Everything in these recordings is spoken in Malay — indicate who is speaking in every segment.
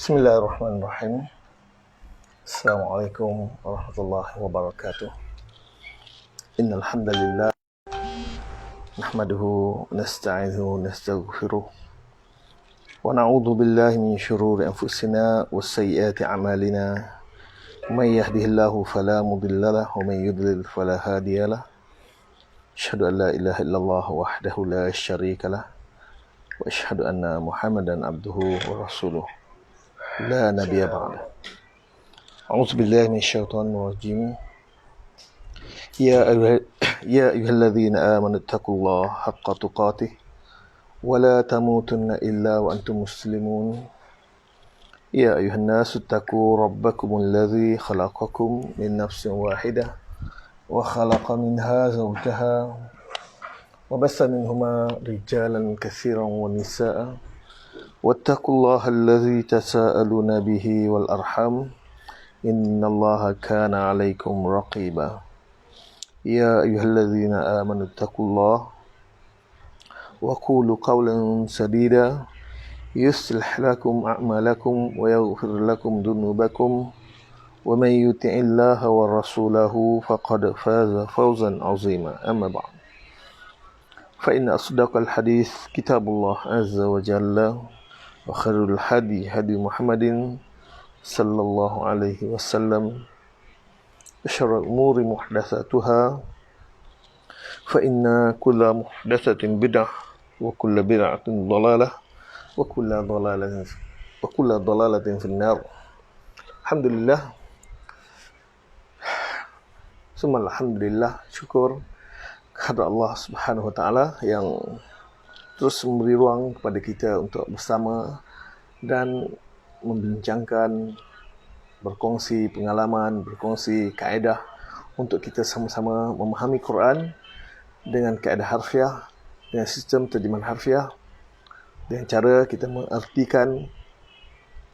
Speaker 1: Bismillahirrahmanirrahim. Assalamualaikum warahmatullahi wabarakatuh. Innal hamdalillah nahmaduhu wa nasta'inuhu wa nastaghfiruh wa na'udzu billahi min shururi anfusina wa sayyiati a'malina. Man yahdihillahu fala mudilla lahu wa man yudlil fala hadiya lahu. Asyhadu an la ilaha illallah wahdahu la syarika lah wa asyhadu anna Muhammadan abduhu wa rasuluh. La nabiyya ba'da. A'udzu billahi minasyaitonir rajim. Ya ayyuhalladzina amanu taqullaha haqqa tuqatih wa la tamutunna illa wa antum muslimun. Ya ayyuhan nasu taqu rabbakumul ladzi khalaqakum min nafsin wahidah wa khalaqa minha zawjaha wa bassa minhuma rijalan katsiran wa nisaa'a. واتقوا الله الذي تساءلون به والأرحام إن الله كان عليكم رقيبا يا أيها الذين آمنوا اتقوا الله وقولوا قولا سديدا يصلح لكم أعمالكم ويغفر لكم ذنوبكم ومن يطع الله ورسوله فقد فاز فوزا عظيما أما بعد فإن أصدق الحديث كتاب الله عز وجل وخير الهدي هدي محمد صلى الله عليه وسلم وشر الأمور محدثاتها فإن كل محدثة بدعة وكل بدعة ضلالة وكل ضلالة في النار. Alhamdulillah, summa alhamdulillah, syukur kepada Allah Subhanahu wa taala yang terus memberi ruang kepada kita untuk bersama dan membincangkan, berkongsi pengalaman, berkongsi kaedah untuk kita sama-sama memahami Quran dengan kaedah harfiah, dengan sistem terjemahan harfiah, dengan cara kita mengertikan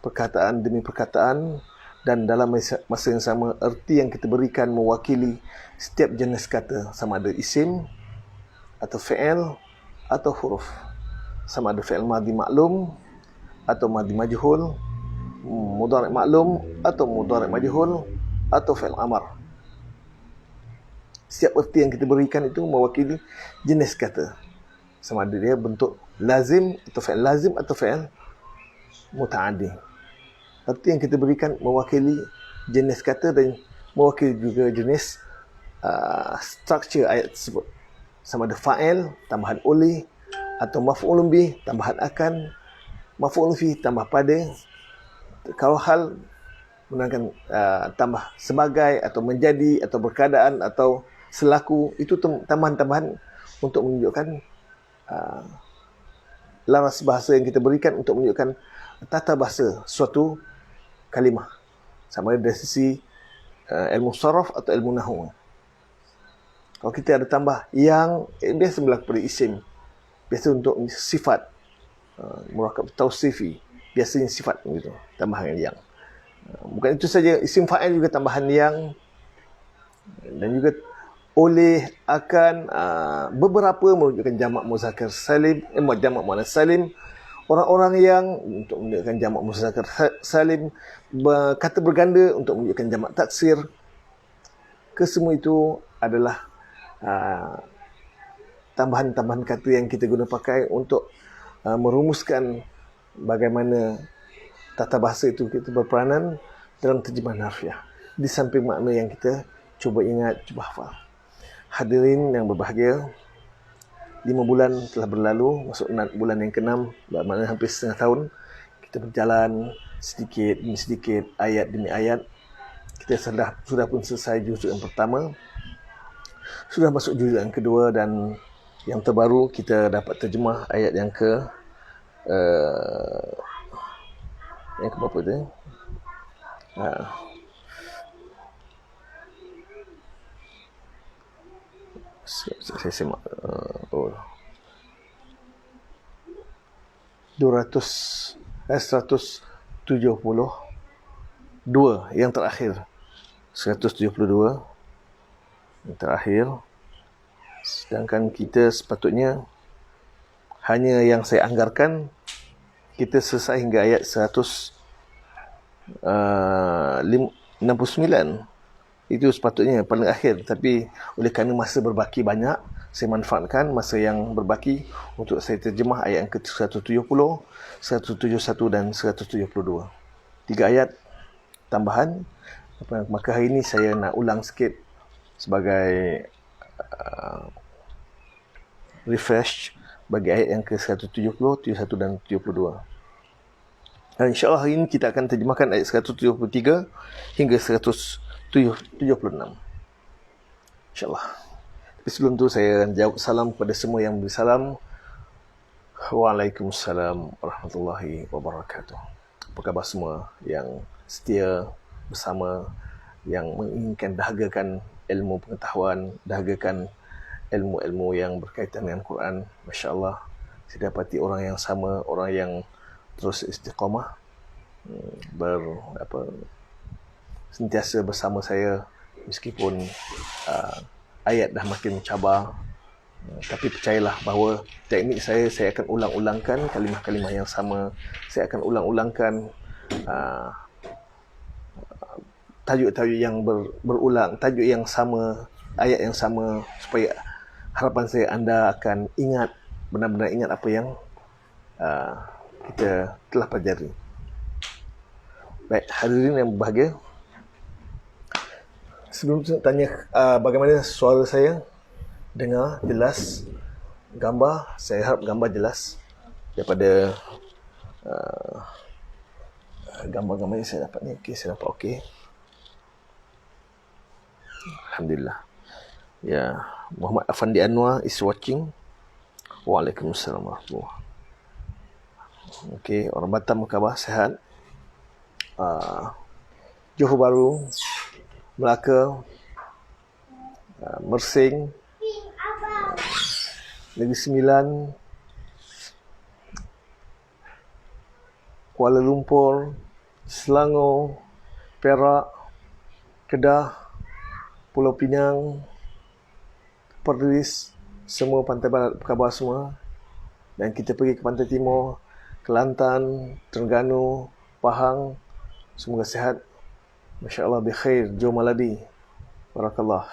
Speaker 1: perkataan demi perkataan, dan dalam masa yang sama erti yang kita berikan mewakili setiap jenis kata, sama ada isim atau fi'il atau huruf, sama ada fi'il madhi maklum atau madhi majhul, mudhari' maklum atau mudhari' majhul, atau fi'il amar. Setiap erti yang kita berikan itu mewakili jenis kata, sama ada dia bentuk lazim atau fi'il lazim atau fi'il muta'addi. Erti yang kita berikan mewakili jenis kata dan mewakili juga jenis struktur ayat tersebut, sama ada fa'il tambahan oleh atau maf'ulun bih tambahan akan, maf'ulun fi tambah pada, kalau hal menggunakan tambah sebagai atau menjadi atau berkeadaan atau selaku, itu tambahan-tambahan untuk menunjukkan laras bahasa yang kita berikan untuk menunjukkan tata bahasa suatu kalimah, sama ada dari sisi ilmu saraf atau ilmu nahwu. Kalau kita ada tambah yang biasa berlaku pada isim, biasa untuk sifat, murakab tausifi, biasanya sifat begitu, tambahan yang. Bukan itu saja, isim fa'il juga tambahan yang, dan juga oleh, akan, beberapa menunjukkan jamak muzakkar salim, jamak muannas salim. Orang-orang yang untuk menunjukkan jamak muzakkar salim, kata berganda untuk menunjukkan jamak taksir. Kesemua itu adalah tambahan-tambahan kata yang kita guna pakai untuk merumuskan bagaimana tata bahasa itu kita berperanan dalam terjemahan harfiah, di samping makna yang kita cuba ingat, cuba hafal. Hadirin yang berbahagia, 5 bulan telah berlalu, masuk bulan yang ke-6, bermakna hampir setengah tahun kita berjalan sedikit demi sedikit, ayat demi ayat. Kita sudah pun selesai juzuk yang pertama, sudah masuk juzuk yang kedua, dan yang terbaru kita dapat terjemah ayat yang ke berapa tu? Saya semak 172 yang terakhir, 172 yang terakhir. Sedangkan kita sepatutnya hanya yang saya anggarkan kita selesai hingga ayat 100 69. Itu sepatutnya paling akhir, tapi oleh kerana masa berbaki banyak, saya manfaatkan masa yang berbaki untuk saya terjemah ayat yang ke-170, 171 dan 172. 3 ayat tambahan. Maka hari ini saya nak ulang sikit sebagai refresh bagi ayat yang ke-170, 71 dan 72. Dan insyaAllah hari ini kita akan terjemahkan ayat 173 hingga 176. InsyaAllah. Tapi sebelum tu saya akan jawab salam kepada semua yang beri salam. Waalaikumsalam warahmatullahi wabarakatuh. Apa khabar semua yang setia bersama, yang menginginkan dahagakan ilmu pengetahuan, dahagakan ilmu-ilmu yang berkaitan dengan Quran. Masya Allah, saya dapati orang yang sama, orang yang terus istiqamah, sentiasa bersama saya meskipun ayat dah makin mencabar. Tapi percayalah bahawa teknik saya akan ulang-ulangkan kalimah-kalimah yang sama. Saya akan ulang-ulangkan tajuk-tajuk yang berulang, tajuk yang sama, ayat yang sama, supaya harapan saya anda akan ingat, benar-benar ingat apa yang kita telah pelajari. Baik, hadirin yang berbahagia, sebelum tu tanya bagaimana suara saya, dengar jelas, gambar, saya harap gambar jelas daripada gambar-gambar yang saya dapat ni. Okey, saya dapat okey. Alhamdulillah. Ya, Muhammad Afandi Anwar is watching. Waalaikumsalam warahmatullahi. Okey, orang Batam khabar sihat. Johor Bahru, Melaka, Mersing, Negeri Sembilan, Kuala Lumpur, Selangor, Perak, Kedah, Pulau Pinang, Perlis, semua pantai barat, apa khabar semua? Dan kita pergi ke pantai timur, Kelantan, Terengganu, Pahang, semoga sihat. Masya Allah, bikhair, jom malabi. Barakallah.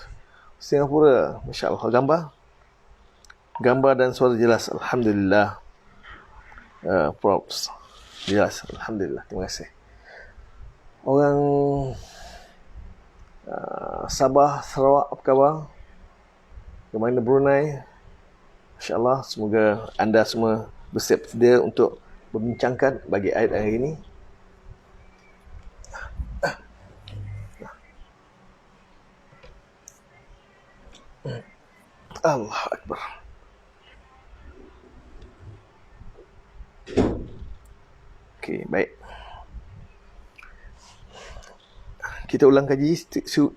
Speaker 1: Singapura, Masya Allah, gambar dan suara jelas, Alhamdulillah. Props, jelas, Alhamdulillah, terima kasih. Orang Sabah, Sarawak, apa khabar? Bagaimana Brunei? Masya Allah, semoga anda semua bersiap sedia untuk membincangkan bagi ayat hari ini. Allah Akbar. Okey, baik. Kita ulang kaji.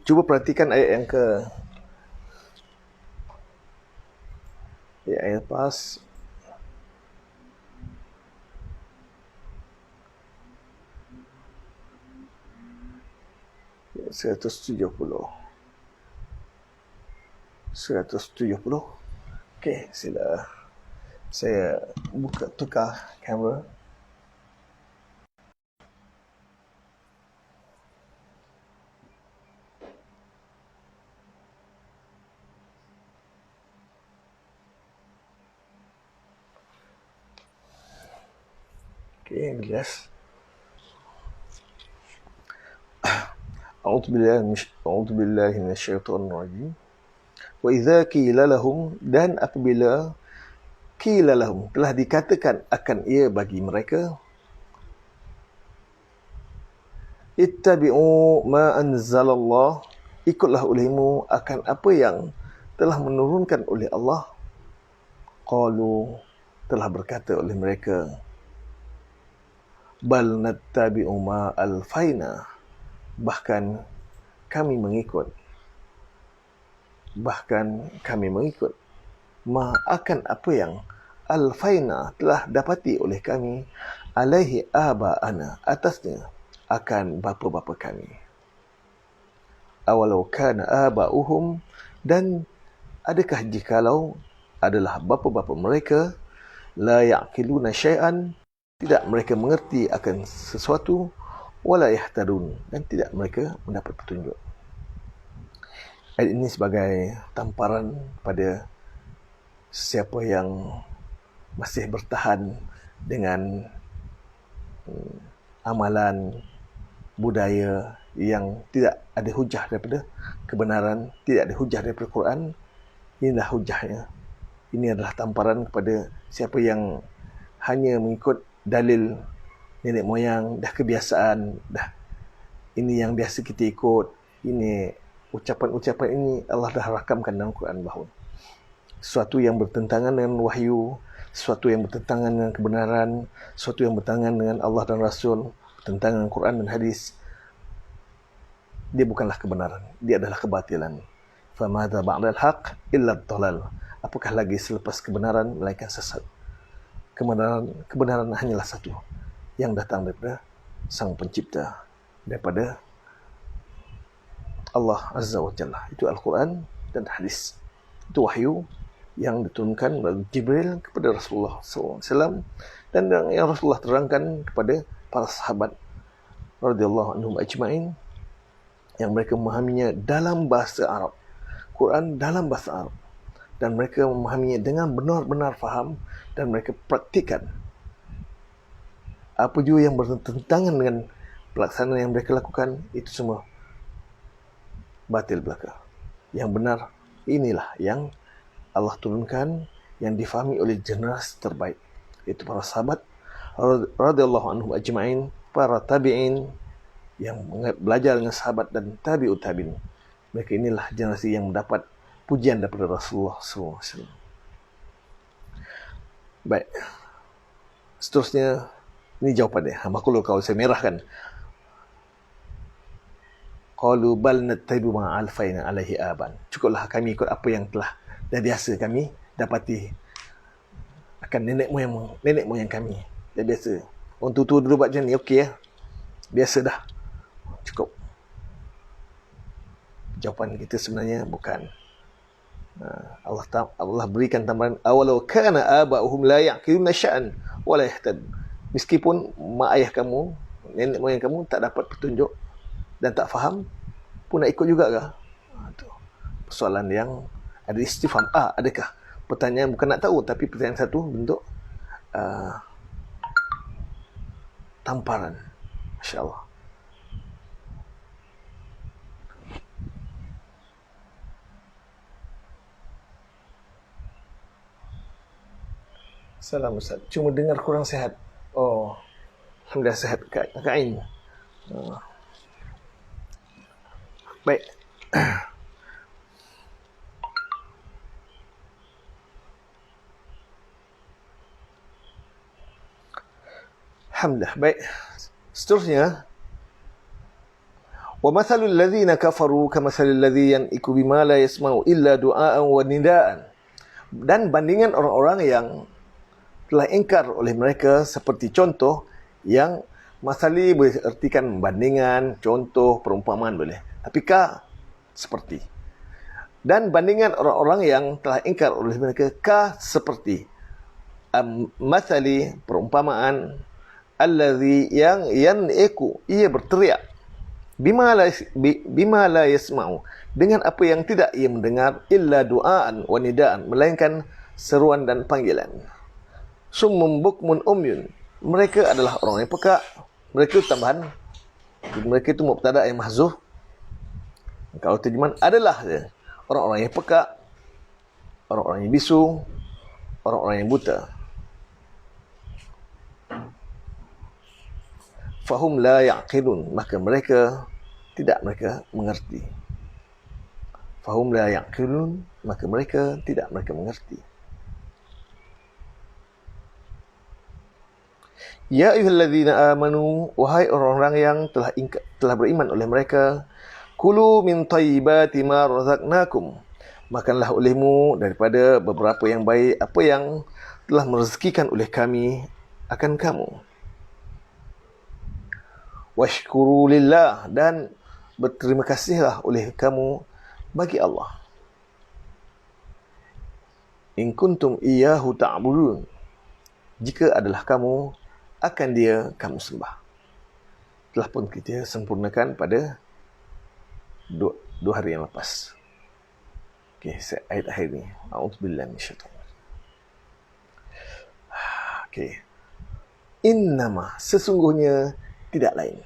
Speaker 1: Cuba perhatikan ayat yang ayat lepas. Ya, 170. Okey, sila. Saya tukar kamera. Okey, jelas. A'udzubillahi minasyaitonir rajim. Wa idza qila lahum, dan apabila qila lahum, telah dikatakan akan ia bagi mereka, ittabi'u ma anzalallah, ikutlah olehmu akan apa yang telah menurunkan oleh Allah. Qalu, telah berkata oleh mereka, bal nattabi'u ma alfaina, bahkan kami mengikut ma akan apa yang alfaina telah dapati oleh kami, alaihi aba'ana, atasnya akan bapa-bapa kami. Awalau kana aba'uhum, dan adakah jikalau adalah bapa-bapa mereka, la ya'qiluna syai'an, tidak mereka mengerti akan sesuatu, wala yahtadun, dan tidak mereka mendapat petunjuk. Ayat ini sebagai tamparan pada siapa yang masih bertahan dengan amalan budaya yang tidak ada hujah daripada kebenaran, tidak ada hujah daripada Quran. Inilah hujahnya. Ini adalah tamparan kepada siapa yang hanya mengikut dalil nenek moyang, dah kebiasaan, dah ini yang biasa kita ikut, ini ucapan-ucapan ini Allah dah rakamkan dalam Quran bahawa sesuatu yang bertentangan dengan wahyu, sesuatu yang bertentangan dengan kebenaran, sesuatu yang bertentangan dengan Allah dan Rasul, bertentangan dengan Quran dan hadis, dia bukanlah kebenaran, dia adalah kebatilan. Famadza ba'dal haqq illa ad-dhalal. Apakah lagi selepas kebenaran melainkan sesat? Kebenaran hanyalah satu, yang datang daripada Sang Pencipta, daripada Allah Azza wa Jalla. Itu Al-Quran dan hadis. Itu wahyu yang diturunkan oleh Jibril kepada Rasulullah SAW, dan yang Rasulullah terangkan kepada para sahabat radhiyallahu anhum ajma'in, yang mereka memahaminya dalam bahasa Arab, Quran dalam bahasa Arab, dan mereka memahaminya dengan benar-benar faham, dan mereka praktikan. Apa juga yang bertentangan dengan pelaksanaan yang mereka lakukan, itu semua batil belaka. Yang benar, inilah yang Allah turunkan, yang difahami oleh generasi terbaik, itu para sahabat radhiyallahu anhum ajma'in, para tabi'in yang belajar dengan sahabat, dan tabi'ut tabi'in. Mereka inilah generasi yang mendapat pujian daripada Rasulullah SAW. Baik, seterusnya ini jawapan dia. Makhluk kalau saya merahkan, qalu bal nattabi'u ma alfaina alaihi aban. Cukuplah kami ikut apa yang telah dah biasa kami dapati akan nenek moyang kami. Dah biasa. Orang tua dulu buat macam ni, okey ya. Biasa dah. Cukup. Jawapan kita sebenarnya bukan. Allah berikan tambahan, awalau kana aba'uhum la ya'qiluna sya'an wa la yahtad. Meskipun mak ayah kamu, nenek moyang kamu tak dapat petunjuk dan tak faham, pun nak ikut juga ke? Itu persoalan yang ada istifham. Adakah? Pertanyaan bukan nak tahu, tapi pertanyaan satu bentuk tamparan. Masya Allah. Salam Ustaz. Cuma dengar kurang sihat. Oh, alhamdulillah sihat Kak Ain. Baik. Alhamdulillah. Baik. Seterusnya, wa mathalul ladzina kafaru kamathalil ladzi yan'iku bima la yasma'u illa du'aan wa nidaan. Dan bandingan orang-orang yang telah ingkar oleh mereka seperti contoh yang masali boleh artikan bandingan, contoh, perumpamaan boleh. Tapi ka seperti. Dan bandingan orang-orang yang telah ingkar oleh mereka ka seperti. Masali perumpamaan allazi yang yan'iku, ia berteriak, bima la yasma'u, dengan apa yang tidak ia mendengar, illa du'aan wa nidaan, melainkan seruan dan panggilan. Summum bukmun umyun, mereka adalah orang yang peka. Mereka itu tambahan, mereka itu mubtada yang mahzuf. Kalau terjemahan adalah orang-orang yang peka, orang-orang yang bisu, orang-orang yang buta. Fahum la ya'qilun, maka mereka tidak mengerti. Fahum la ya'qilun, maka mereka tidak mengerti. Ya ayyuhalladzina amanu, wahai orang-orang yang telah beriman oleh mereka, kulu min thayyibati ma razaqnakum, makanlah olehmu daripada beberapa yang baik apa yang telah merezekikan oleh kami akan kamu. Washkuru lillah, dan berterima kasihlah oleh kamu bagi Allah. In kuntum iyyahu ta'budun, jika adalah kamu akan dia kamu sembah. telah pun kita sempurnakan pada dua hari yang lepas. Okey, ayat akhir ni. A'udzubillahi minasyaitanir. Okey. Innama, sesungguhnya, tidak lain.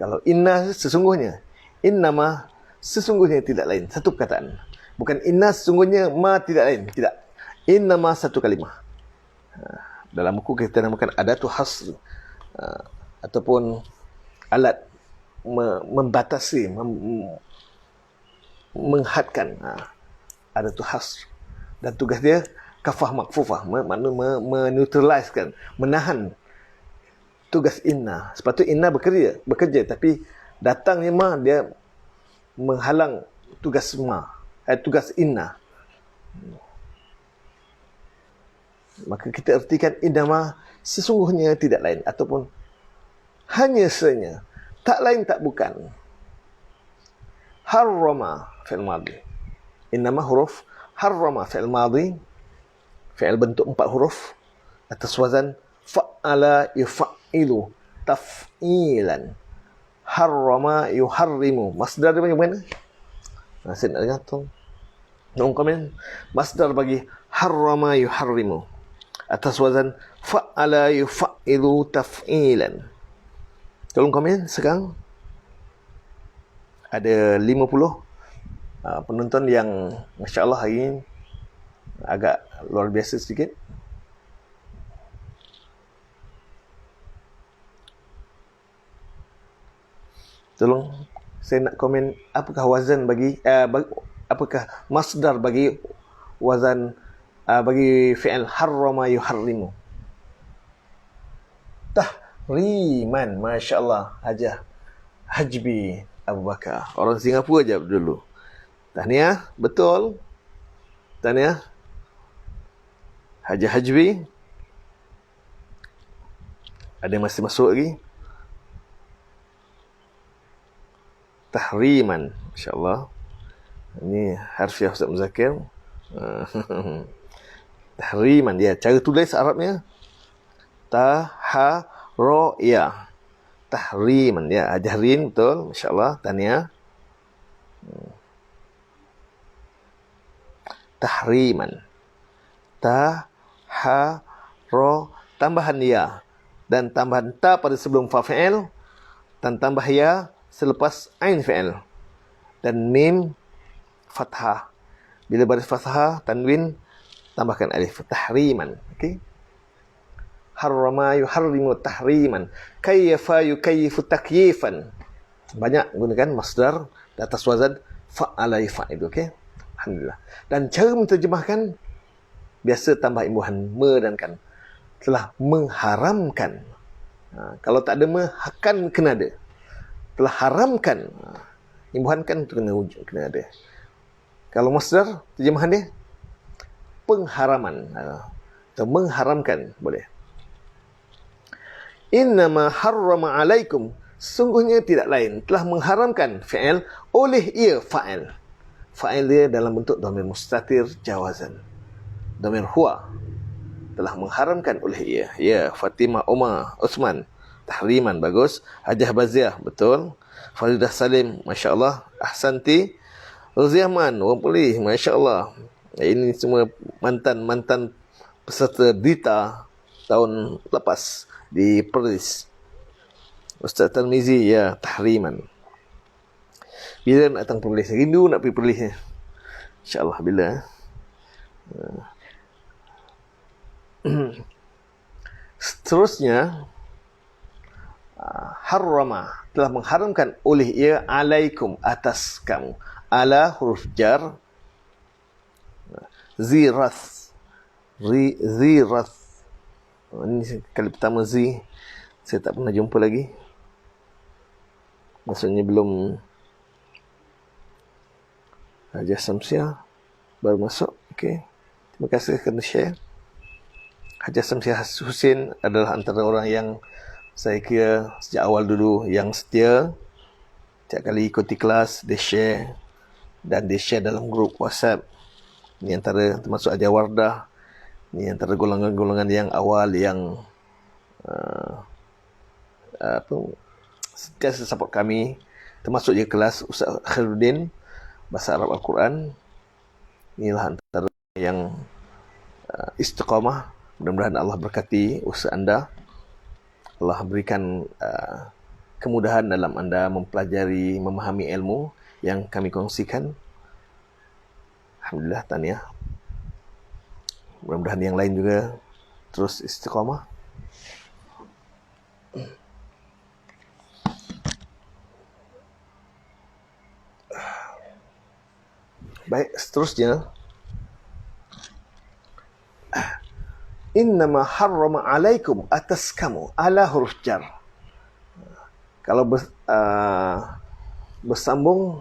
Speaker 1: Kalau inna sesungguhnya, innama sesungguhnya tidak lain. Satu perkataan. Bukan inna sesungguhnya ma tidak lain. Tidak. Innama satu kalimah. Dalam buku kita namakan adatu hasr, ataupun alat membatasi, menghadkan. Adatu hasr. Dan tugas dia kafah makfufah, maknanya meneutralizekan, menahan tugas inna. Sepatutnya inna bekerja, tapi datangnya ma, dia menghalang tugas ma, tugas inna. Maka kita ertikan innama, sesungguhnya tidak lain, ataupun hanya saja, tak lain tak bukan. Harrama fi'il madhi. Innama huruf harrama fi'il madhi, fi'il bentuk 4 huruf atas wazan fa'ala yuf'ilu taf'ilan. Harrama yuharrimu. Masdar dia macam mana? Saya nak dengar tu. Tolong komen. Masdar bagi harrama yuharrimu atas wazan fa'ala yuf'ilu taf'ilan. Tolong komen sekarang. Ada 50 penonton yang masya-Allah hari ini agak luar biasa sedikit. Tolong, saya nak komen apakah wazan bagi apakah masdar bagi wazan bagi fi'il harrama yuharrimu. Tahriman, masya-Allah. Hajah Hajbi Abu Bakar, orang Singapura jawab dulu. Tahniah, betul. Tahniah. Hajah Hajbi. Ada yang masih masuk lagi? Tahriman, masya-Allah. Ini harfiah Ustaz Muzakir. Tahriman, dia cara tulis Arabnya taharoya. Tahriman, ya, Hajahrin, betul, masya-Allah. Tahniah. Tahriman. Taharo, tambahan ya dan tambahan ta pada sebelum fa fi'il, dan tambah ya selepas ain fi'il, dan mim fathah. Bila baris fathah, tanwin, tambahkan alif. Tahriman. Okey. Harrama yuharrimu tahriman. Kayfa yukayyifu takyifan. Banyak gunakan masdar di atas wazan fa'ala yaf'ilu. Okey. Alhamdulillah. Dan cara menterjemahkan biasa tambah imbuhan me dan kan. Telah mengharamkan. Kalau tak ada me, akan kena ada. Telah haramkan. Imbuhan kan tu kena ada. Kalau masdar, terjemahan dia pengharaman. Atau mengharamkan, boleh. Innama harrama alaikum, sungguhnya tidak lain, telah mengharamkan fi'il oleh ia fa'il. Fa'il dia dalam bentuk dhamir mustatir jawazan. Dhamir huwa. Telah mengharamkan oleh ia. Ya, Fatimah, Umar, Uthman. Tahriman, bagus. Hajah Baziah, betul. Faridah Salim, masya-Allah. Ahsanti. Ruziahman, orang pulih, masya-Allah. Ini semua mantan-mantan peserta Dita tahun lepas di Perlis. Ustaz Tarmizi, ya, tahriman. Bila nak datang Perlis? Rindu nak pergi Perlis ni. InsyaAllah bila. Seterusnya, harrama, telah mengharamkan oleh ia alaikum, atas kamu. Ala huruf jar. Zirath. Zirath. Ini kali pertama Z. Saya tak pernah jumpa lagi. Maksudnya belum. Hajah Samsiah baru masuk. Okey. Terima kasih kerana share. Hajah Samsiah Husin adalah antara orang yang saya kira sejak awal dulu yang setia. Setiap kali ikuti kelas, dia share. Dan dia share dalam grup WhatsApp. Ini antara termasuk Ajar Wardah. Ini antara golongan-golongan yang awal yang sentiasa support kami, termasuk je kelas Ustaz Khairuddin Bahasa Arab Al-Quran. Inilah antara yang istiqamah. Mudah-mudahan Allah berkati usaha anda. Allah berikan kemudahan dalam anda mempelajari, memahami ilmu yang kami kongsikan. Alhamdulillah, tahniah. Mudah-mudahan yang lain juga terus istiqamah. Baik, seterusnya. Innama harrama alaikum, atas kamu, ala huruf jar. Kalau bersambung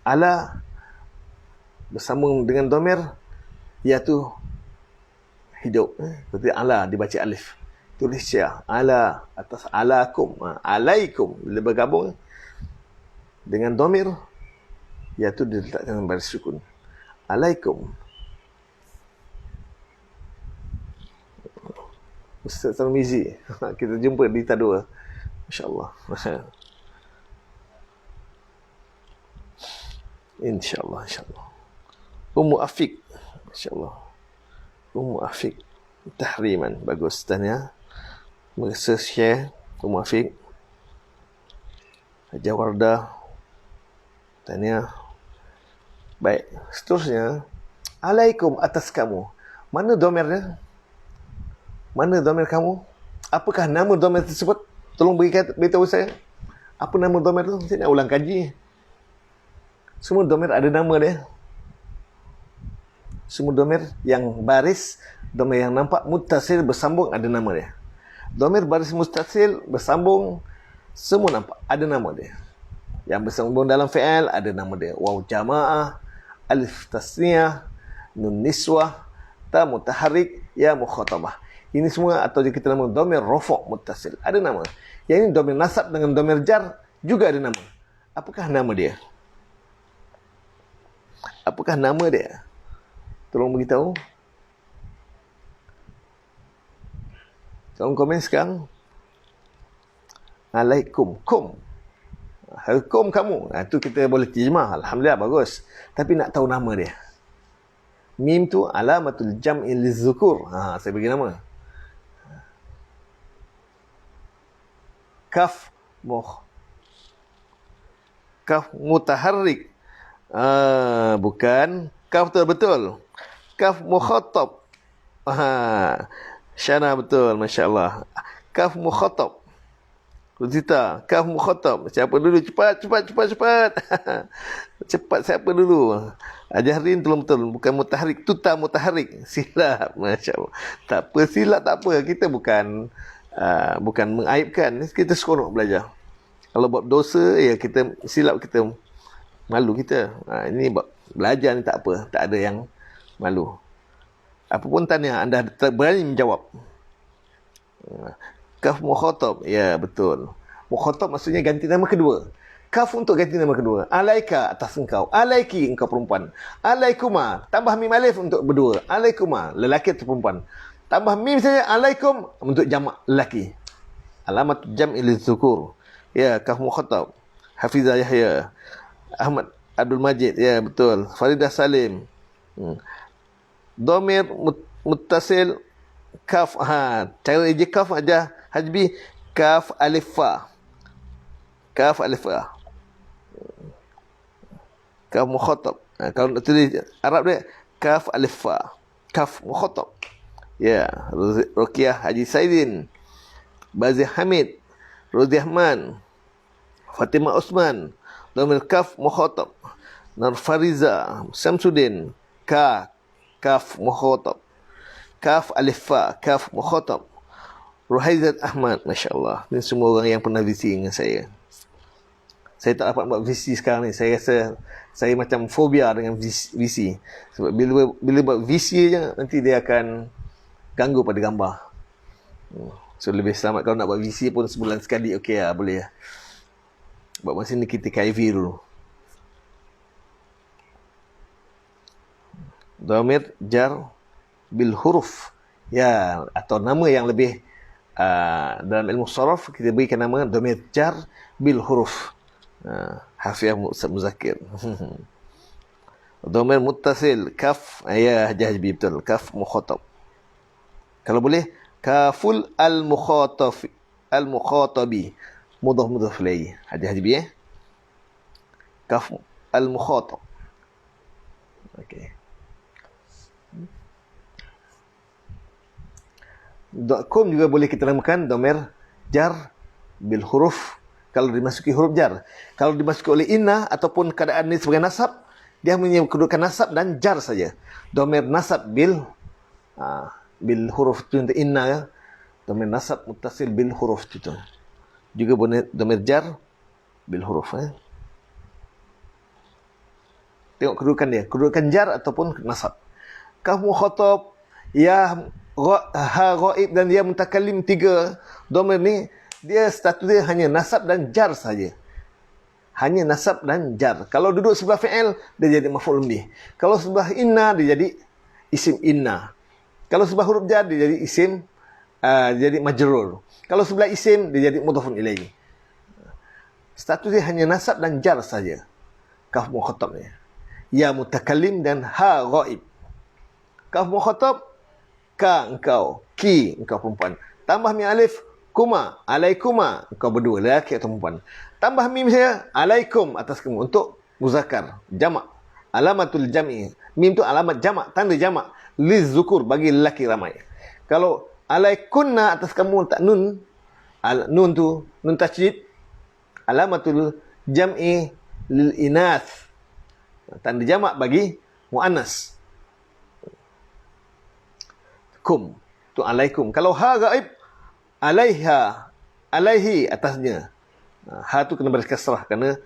Speaker 1: ala, bersambung dengan domir, iaitu hidup. Seperti ala dibaca alif. Tulis ya, ala, atas alakum, alaikum. Bila bergabung dengan domir, iaitu diletakkan baris sukun. Alaikum. Ustaz Tarmizi, kita jumpa di Tadua. InsyaAllah. InsyaAllah, insyaAllah. Ummu Afiq, insyaAllah. Ummu Afiq, tahriman. Bagus, tanya. Merasa share, Ummu Afiq. Haja Wardah, tanya. Baik, seterusnya. Alaikum, atas kamu. Mana domirnya? Mana domir kamu? Apakah nama domir tersebut? Tolong beritahu saya. Apa nama domir tu? Saya nak ulang kaji. Semua domir ada nama dia. Semua domir yang baris, domir yang nampak muttasil bersambung ada nama dia. Domir baris muttasil bersambung semua nampak ada nama dia. Yang bersambung dalam fi'il ada nama dia. Waw jamaah, alif tasniyah, nun niswah, ta mutaharrik, ya mukhatabah. Ini semua atau kita nama domir rafa' muttasil. Ada nama. Yang ini domir nasab dengan domir jar juga ada nama. Apakah nama dia? Apakah nama dia? Tolong beritahu. Tolong komen sekarang. Alaikum. Kum. Hukum kamu. Itu kita boleh terjemah. Alhamdulillah, bagus. Tapi nak tahu nama dia. Mim tu alamatul jam'i lizukur. Saya bagi nama. Kaf mutaharrik. Bukan. Kaf tu betul. Kaf mukhatab. Syana betul, masya-Allah. Kaf mukhatab. Ruzita, kaf mukhatab. Siapa dulu? Cepat. Cepat siapa dulu? Ajarin betul-betul. Bukan mutaharrik, tuta mutaharrik. Silap, masya-Allah. Tak apa, silap tak apa. Kita bukan mengaibkan. Kita seronok belajar. Kalau buat dosa, ya kita silap, kita malu kita. Ini belajar ni tak apa. Tak ada yang malu. Apapun tanya, anda berani menjawab. Kaf mukhatab. Ya, betul. Mukhatab maksudnya ganti nama kedua. Kaf untuk ganti nama kedua. Alaika, atas engkau. Alaiki, engkau perempuan. Alaikuma, tambah mim alif untuk berdua. Alaikuma, lelaki atau perempuan. Tambah mim saja, alaikum, untuk jamak lelaki. Alamat jam'i lizukur. Ya, kaf mukhatab. Hafizah Yahya. Ahmad Abdul Majid. Ya, betul. Faridah Salim. Domir muttasil kaf. Cara ejak kaf aja hajbi kaf alif fa. Kaf alif fa. Kaf mukhatab. Kalau nak tulis Arab dia kaf alif fa. Kaf mukhatab. Ya, Ruqyah Haji Saidin, Bazir Hamid, Rudiahman, Fatimah Osman, domir kaf mukhatab. Narfariza Samsudin, kaf mukhatab. Kaf alif fa, kaf mukhatab. Ruhaizat Ahmad, masya-Allah. Ini semua orang yang pernah visi dengan saya. Saya tak dapat buat visi sekarang ni. Saya rasa saya macam fobia dengan visi. Sebab bila buat visi je, nanti dia akan ganggu pada gambar. So lebih selamat kalau nak buat visi pun sebulan sekali, okey lah, boleh lah. Buat masa ni kita KIV dulu. Dhamir jar bil huruf. Ya, atau nama yang lebih dalam ilmu saraf kita berikan nama dhamir jar bil huruf. Hafiz Muzakir. Dhamir muttasil kaf, ya Hajbi betul, kaf mukhatab. Kalau boleh kaful al-mukhatabi mudhaf ilayhi. Hajbi kaf al-mukhatab. Okey. Kum juga boleh kita namakan dhamir jar bil huruf kalau dimasuki huruf jar. Kalau dimasuki oleh inna ataupun keadaan ini sebagai nasab, dia punya kedudukan nasab dan jar saja. Dhamir nasab bil huruf itu untuk inna ya. Dhamir nasab muttasil bil huruf itu. Juga boleh dhamir jar bil huruf ya. Tengok kedudukan dia, kedudukan jar ataupun nasab. Kaf mukhatab, ya ha ghaib dan ya mutakallim, tiga dhamir ni dia status dia hanya nasab dan jar saja. Hanya nasab dan jar. Kalau duduk sebelah fi'il, dia jadi maf'ul bih. Kalau sebelah inna, dia jadi isim inna. Kalau sebelah huruf jar, dia jadi isim, jadi majrur. Kalau sebelah isim, dia jadi mudhafun ilaihi. Status dia hanya nasab dan jar saja. Kaf mukhatab ni. Ya mutakallim dan ha ghaib. Kaf mukhatab, ka engkau, ki engkau perempuan. Tambah mim alif, kuma, alaikuma, engkau berdua, lelaki atau perempuan. Tambah mim saya, alaikum, atas kamu, untuk muzakkar, jamak. Alamatul jam'i. Mim tu alamat jamak, tanda jamak. Liz zukur, bagi lelaki ramai. Kalau alaikunna, atas kamu tak nun, nun tu, nun tasydid, alamatul jam'i lil inath. Tanda jamak bagi muannas. Kum, tu alaikum. Kalau ha gaib, alaiha, alaihi, atasnya. Ha tu kena baris kasrah kerana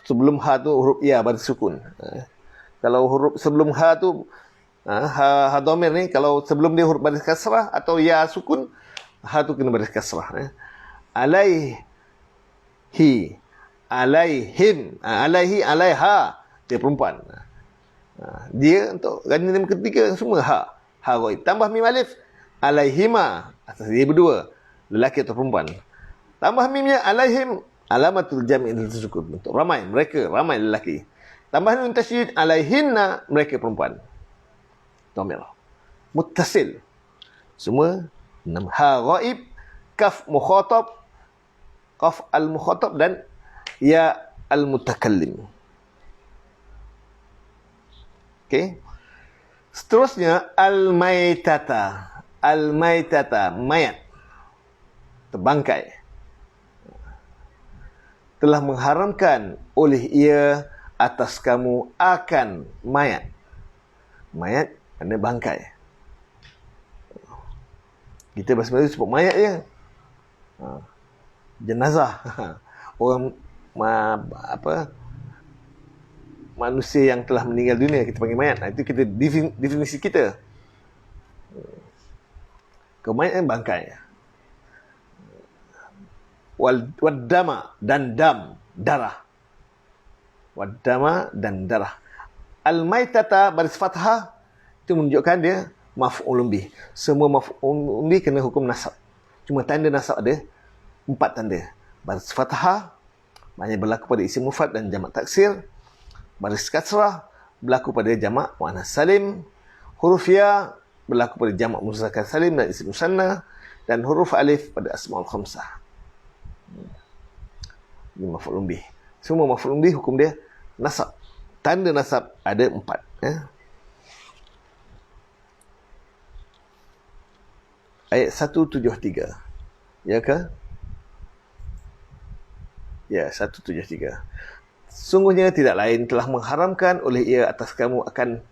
Speaker 1: sebelum ha tu huruf ya baris sukun. Kalau huruf sebelum ha tu ha dhamir ni, kalau sebelum dia huruf baris kasrah atau ya sukun, ha tu kena baris kasrah. Alaihi, alaihim, alaihi, alaiha, dia perempuan. Dia untuk ganda ketiga semua ha ghaib. Tambah mim alif, alaihima, atas dia berdua, lelaki atau perempuan. Tambah mimnya alaihim, alamatul jam'i lil sukun, untuk ramai, mereka ramai lelaki. Tambah nun tasydid, alaihinna, mereka perempuan. Dhamir muttasil. Semua enam. Ha ghaib, kaf mukhatab, qaf al mukhatab dan ya al mutakallim. Okey. Seterusnya al-maitata. Al-maitata, mayat. Terbangkai. Telah mengharamkan oleh ia atas kamu akan mayat. Mayat maknanya bangkai. Kita bahasa Melayu sebut mayat je. Jenazah. Orang manusia yang telah meninggal dunia kita panggil mayat. Itu kita definisi kita. Mayat yang bangkai. Waddama dan dam, darah. Waddama dan darah. Al-maitata baris fathah itu menunjukkan dia maf'ulun bih. Semua maf'ulun bih kena hukum nasab. Cuma tanda nasab ada 4 tanda. Baris fathah maknanya berlaku pada isim mufrad dan jamak taksir. Baris kasrah berlaku pada jamak muannas salim. Huruf ya berlaku pada jamak muzakkar salim dan isim musanna, dan huruf alif pada asmaul khamsah. Ini maf'ulun bih. Semua maf'ulun bih hukum dia nasab. Tanda nasab ada 4. Ayat 173. Ya ke? Ya, 173. Sungguhnya tidak lain telah mengharamkan oleh ia atas kamu akan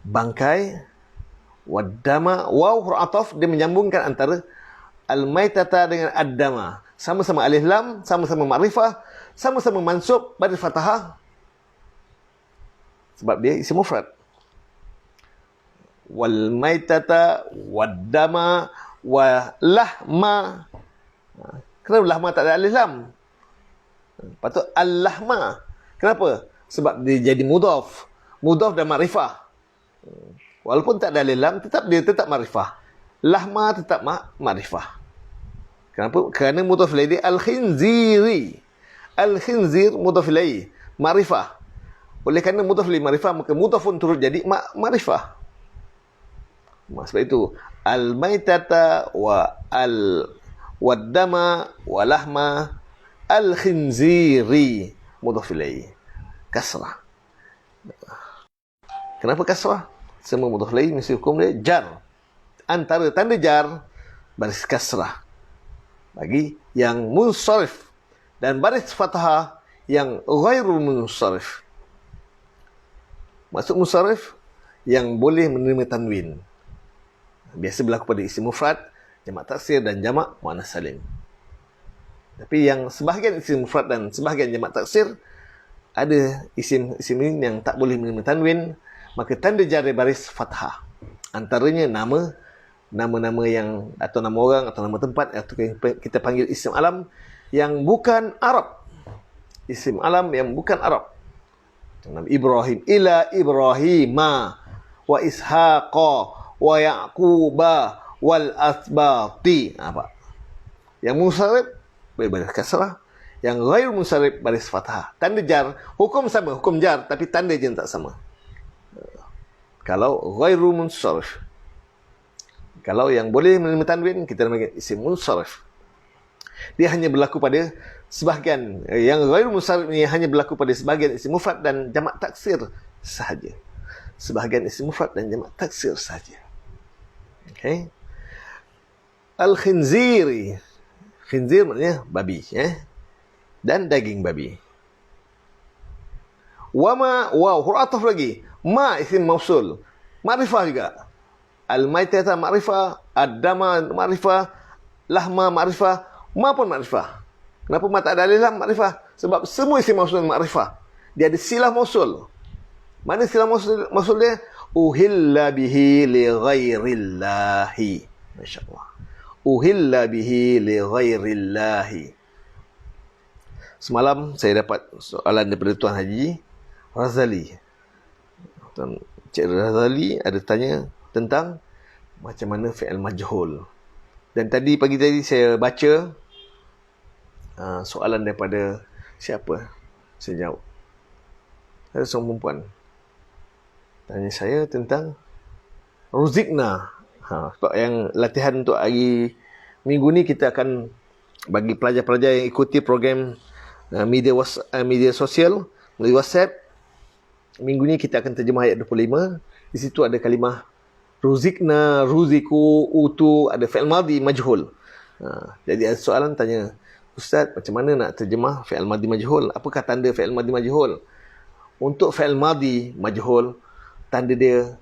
Speaker 1: bangkai. Waddama, waw huruf ataf, dia menyambungkan antara al-maitata dengan ad-dama. Sama-sama alif lam, sama-sama ma'rifah, sama-sama mansub baris fathah. Sebab dia isim mufrad. Wal maitata waddama wa lahma. Kenapa lahma tak ada alif lam? Patut al-lahma. Kenapa? Sebab dia jadi mudhaf. Mudhaf dan ma'rifah. Walaupun tak ada alif lam, dia tetap ma'rifah. Lahma tetap ma'rifah. Kenapa? Kerana mudhaf ilaih dia al-khinziri. Al-khinzir mudhaf ilaih, ma'rifah. Oleh kerana mudhaf ilaih ma'rifah, maka mudhafun turut jadi ma'rifah. Sebab itu al-maitata wad-dama wa lahma al-khinziri mudhaf ilaih. Kasrah. Kenapa kasrah? Semua mudhaf ilaih mesti hukum dia jar. Antara tanda jar baris kasrah bagi yang munsharif dan baris fathah yang ghairul munsharif. Maksud munsharif yang boleh menerima tanwin. Biasa berlaku pada isim mufrad, jamak taksir dan jamak muannas salim. Tapi yang sebahagian isim mufrad dan sebahagian jamak taksir ada isim ini yang tak boleh menerima tanwin, maka tanda jar baris fathah. Antaranya nama-nama yang atau nama orang atau nama tempat atau kita panggil isim alam yang bukan Arab. Isim alam yang bukan Arab. Nabi Ibrahim, ila Ibrahima wa Ishaqa wa Yaquba wal asbati. Apa? Yang munsharif baris kasrah, yang ghair munsharif baris fathah. Tanda jar hukum sama, hukum jar, tapi tanda je tak sama. Kalau ghairu munsharif. Kalau yang boleh menerima tanwin, kita panggil isim munsharif. Dia hanya berlaku pada sebahagian. Yang ghairu munsharif ini hanya berlaku pada sebahagian isim mufrad dan jamak taksir sahaja. Sebahagian isim mufrad dan jamak taksir sahaja. Okey. Al-khinziri. Khinzir maknanya babi, dan daging babi. Wama, huruf ataf lagi. Ma isim mausul. Ma'rifah juga. Al-maitata ma'rifah, ad-dama ma'rifah, lahma ma'rifah, ma pun ma'rifah. Kenapa ma tak ada alif lam ma'rifah? Sebab semua isim mausul ma'rifah. Dia ada silah mausul. Mana silah mausul dia? Uhilla bihi li ghairillahi. Masya-Allah. Uhilla bihi li ghairillahi. Semalam saya dapat soalan daripada Tuan Haji Razali. Tuan Cik Razali ada tanya tentang macam mana fi'il majhul. Dan pagi tadi saya baca soalan daripada siapa? Saya jawab. Ada seorang perempuan tanya saya tentang ruzikna. Sebab yang latihan untuk hari minggu ni kita akan bagi pelajar-pelajar yang ikuti program media sosial melalui WhatsApp. Minggu ni kita akan terjemah ayat 25. Di situ ada kalimah ruzikna, ruziku, utu, ada fi'il madhi majhul. Jadi ada soalan tanya, Ustaz, macam mana nak terjemah fi'il madhi majhul? Apakah tanda fi'il madhi majhul? Untuk fi'il madhi majhul, tanda dia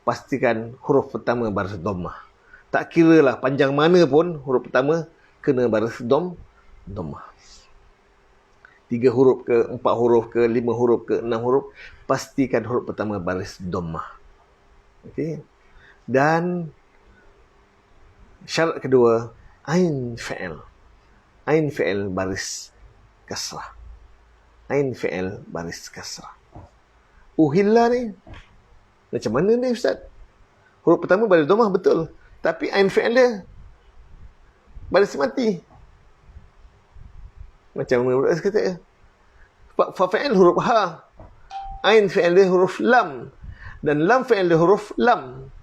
Speaker 1: pastikan huruf pertama baris dhammah. Tak kira lah panjang mana pun, huruf pertama kena baris dhammah. 3 huruf ke, 4 huruf ke, 5 huruf ke, 6 huruf, pastikan huruf pertama baris dhammah. Okey. Dan syarat kedua, ain fi'il. Ain fi'il baris kasrah. Ain fi'il baris kasrah. Uhilla ni macam mana ni Ustaz? Huruf pertama baris dhammah betul, tapi ain fi'il dia baris mati. Macam mana Ustaz kata? Fa fi'il huruf ha. Ain fi'il dia huruf lam. Dan lam fi'il dia huruf lam.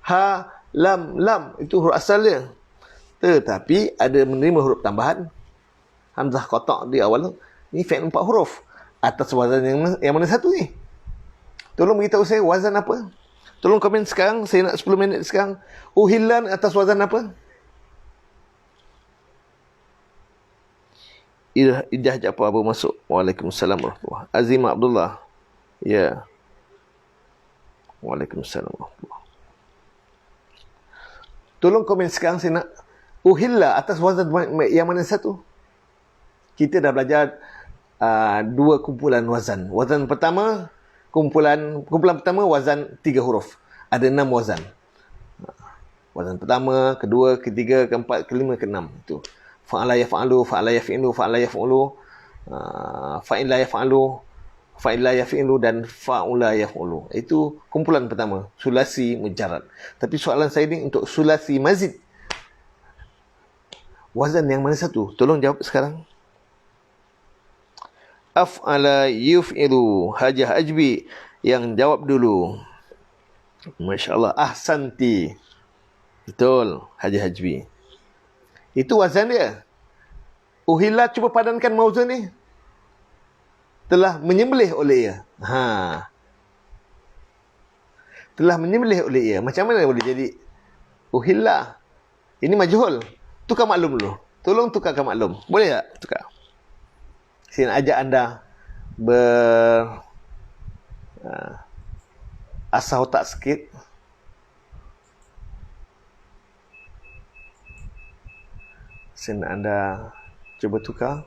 Speaker 1: Ha, lam. Itu huruf asal dia. Tetapi ada menerima huruf tambahan. Hamzah kotak di awal. Ini fi'il 4 huruf. Atas wazan yang mana satu ni? Tolong beritahu saya wazan apa? Tolong komen sekarang. Saya nak 10 minit sekarang. Uhillan atas wazan apa? Idah Jaafar Abu masuk. Waalaikumsalam warahmatullahi wabarakatuh. Azim Abdullah. Ya. Waalaikumsalam warahmatullahi wabarakatuh. Tolong komen sekarang, saya nak uhilla atas wazan yang mana satu? Kita dah belajar 2 kumpulan wazan. Wazan pertama, kumpulan pertama wazan 3 huruf. Ada 6 wazan. Wazan pertama, kedua, ketiga, keempat, kelima, keenam. Itu. Fa'ala yaf'alu, fa'ala yaf'ilu, fa'ala yaf'ulu, fa'ila yaf'alu, fa'ila yaf'ilu dan fa'ula yaf'ulu. Itu kumpulan pertama, sulasi mujarrad. Tapi soalan saya ni untuk sulasi mazid. Wazan yang mana satu? Tolong jawab sekarang. Af'ala yuf'ilu. Hajah Ajbi yang jawab dulu. Masya Allah. Ahsanti. Betul, Hajah Ajbi. Itu wazan dia. Uhilla, cuba padankan mauzun ni. Telah menyembelih oleh ia. Telah menyembelih oleh ia. Macam mana boleh jadi uhilla? Ini majhul. Tukar maklum dulu. Tolong tukarkan maklum. Boleh tak tukar? Saya nak ajak anda asah otak sikit. Saya nak anda cuba tukar.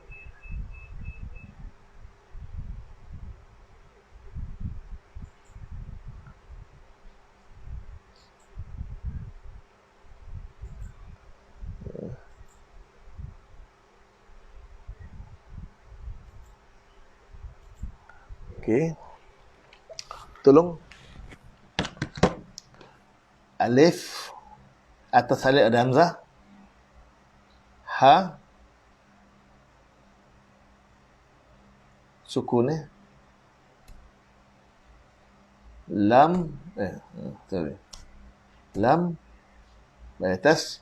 Speaker 1: Okey. Tolong. Alif. Atas alif ada hamzah. Ha. Sukun Lam. Sorry. Lam. Batas.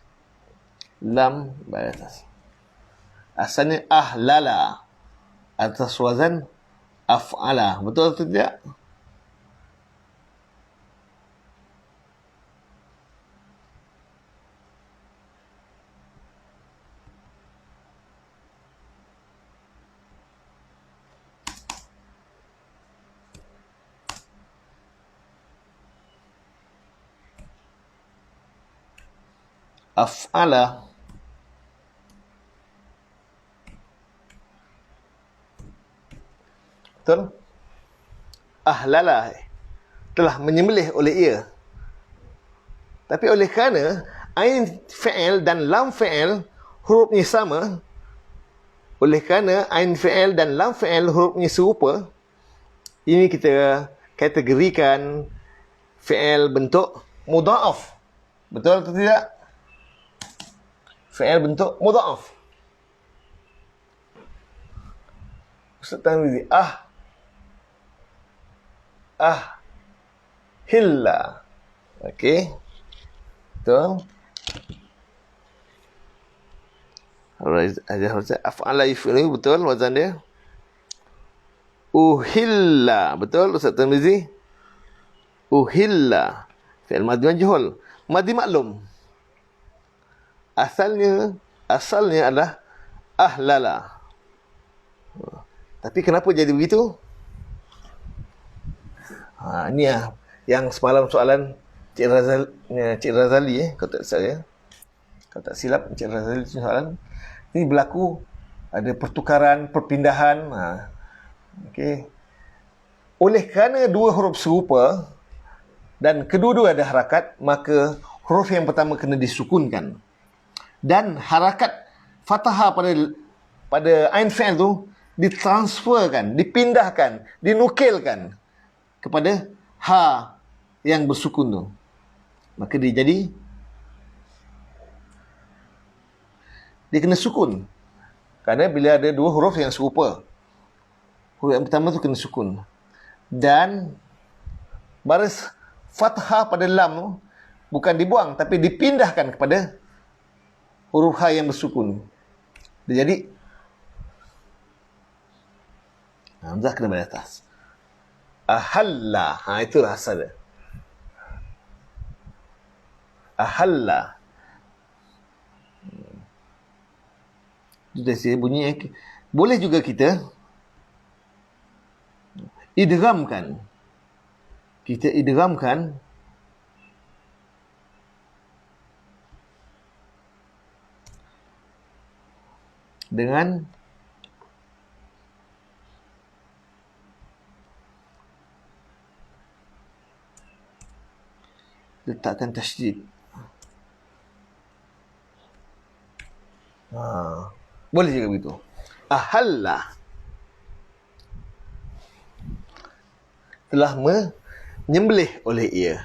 Speaker 1: Lam. Batas. Asalnya ahlala. Atas wazan af'ala. Betul atau tidak? Af'ala. Betul? Ahlala. Telah menyembelih oleh ia. Tapi oleh kerana ain fi'il dan lam fi'il hurufnya sama, oleh kerana ain fi'il dan lam fi'il hurufnya serupa, ini kita kategorikan fi'il bentuk mudha'af. Betul atau tidak? Fi'il bentuk mudha'af. Ustaz Tanwizi, hilla. Okey. Betul. Af'ala yuf'ilu, betul wazan dia. Uhilla, betul Ustaz Tanwizi? Uhilla. Fi'il madhi majhul. Madhi maklum. Asalnya adalah ahlala. Tapi kenapa jadi begitu? Ini yang semalam soalan Cik Razali, kalau tak silap Cik Razali soalan. Ini berlaku ada pertukaran, perpindahan. Okey. Oleh kerana dua huruf serupa dan kedua-dua ada harakat, maka huruf yang pertama kena disukunkan. Dan harakat fathah pada ain fi'il tu ditransferkan, dipindahkan, dinukilkan kepada ha yang bersukun tu. Maka dia kena sukun. Kerana bila ada dua huruf yang serupa, huruf yang pertama tu kena sukun. Dan baris fathah pada lam tu bukan dibuang, tapi dipindahkan kepada huruf ha yang bersukun. Dia jadi hamzah kena balik atas. Ahalla. Itulah asal dia. Ahalla. Itu dari bunyi. Boleh juga kita idghamkan. Kita idghamkan dengan letakkan tasydid. Boleh juga begitu. Ahalla. Telah menyembelih oleh ia.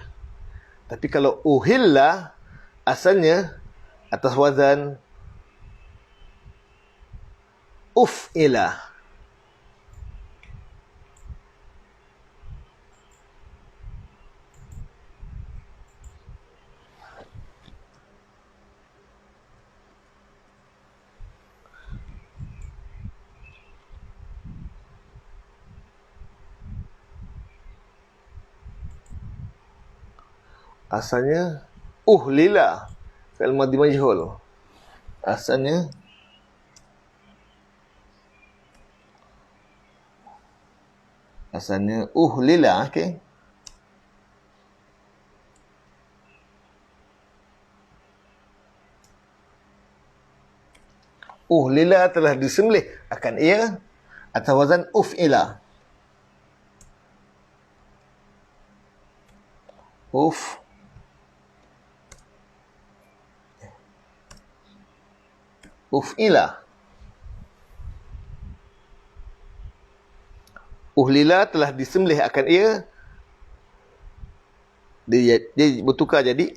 Speaker 1: Tapi kalau uhilla, asalnya atas wazan uf'ila. Asalnya uhlila, fi'il madhi majhul. Asalnya uhlila, okey. Uhlila telah disembelih akan ia atau wazan uf'ila. Uf'ila. Uhlila telah disembelih akan ia. Dia bertukar jadi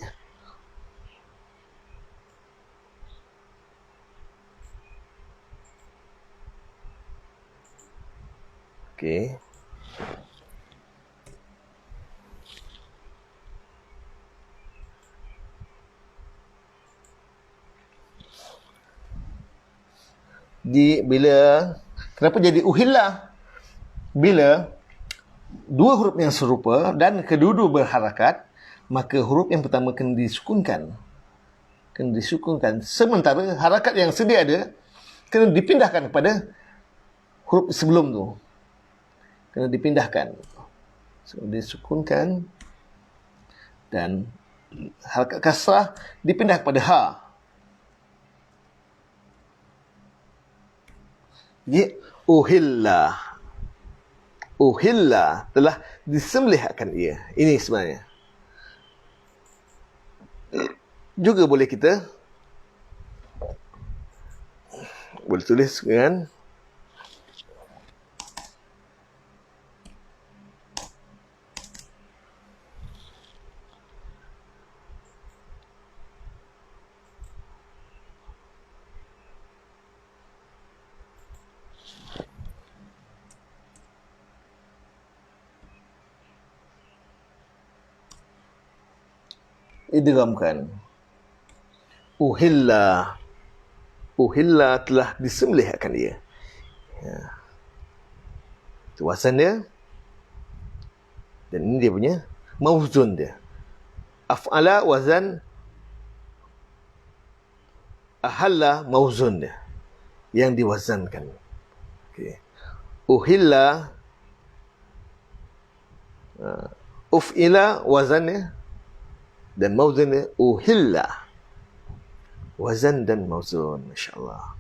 Speaker 1: okey. Kenapa jadi uhilla? Bila dua huruf yang serupa dan kedua-dua berharakat, maka huruf yang pertama kena disukunkan. Sementara harakat yang sedia ada kena dipindahkan kepada huruf sebelum tu. Kena dipindahkan. So, disukunkan dan harakat kasrah dipindah kepada ha. Jadi uhilla telah disembelih akan ia. Ini sebenarnya. Juga boleh kita tulis dengan idghamkan. Uhilla telah disembelih akan dia. Itu wazan dia. Dan ini dia punya mauzun dia. Af'ala wazan, ahalla mauzun dia yang diwazankan. Okay. Uhilla, uf'ila wazannya dan mauzunnya uhilla. Wazan dan mauzun, insya-Allah.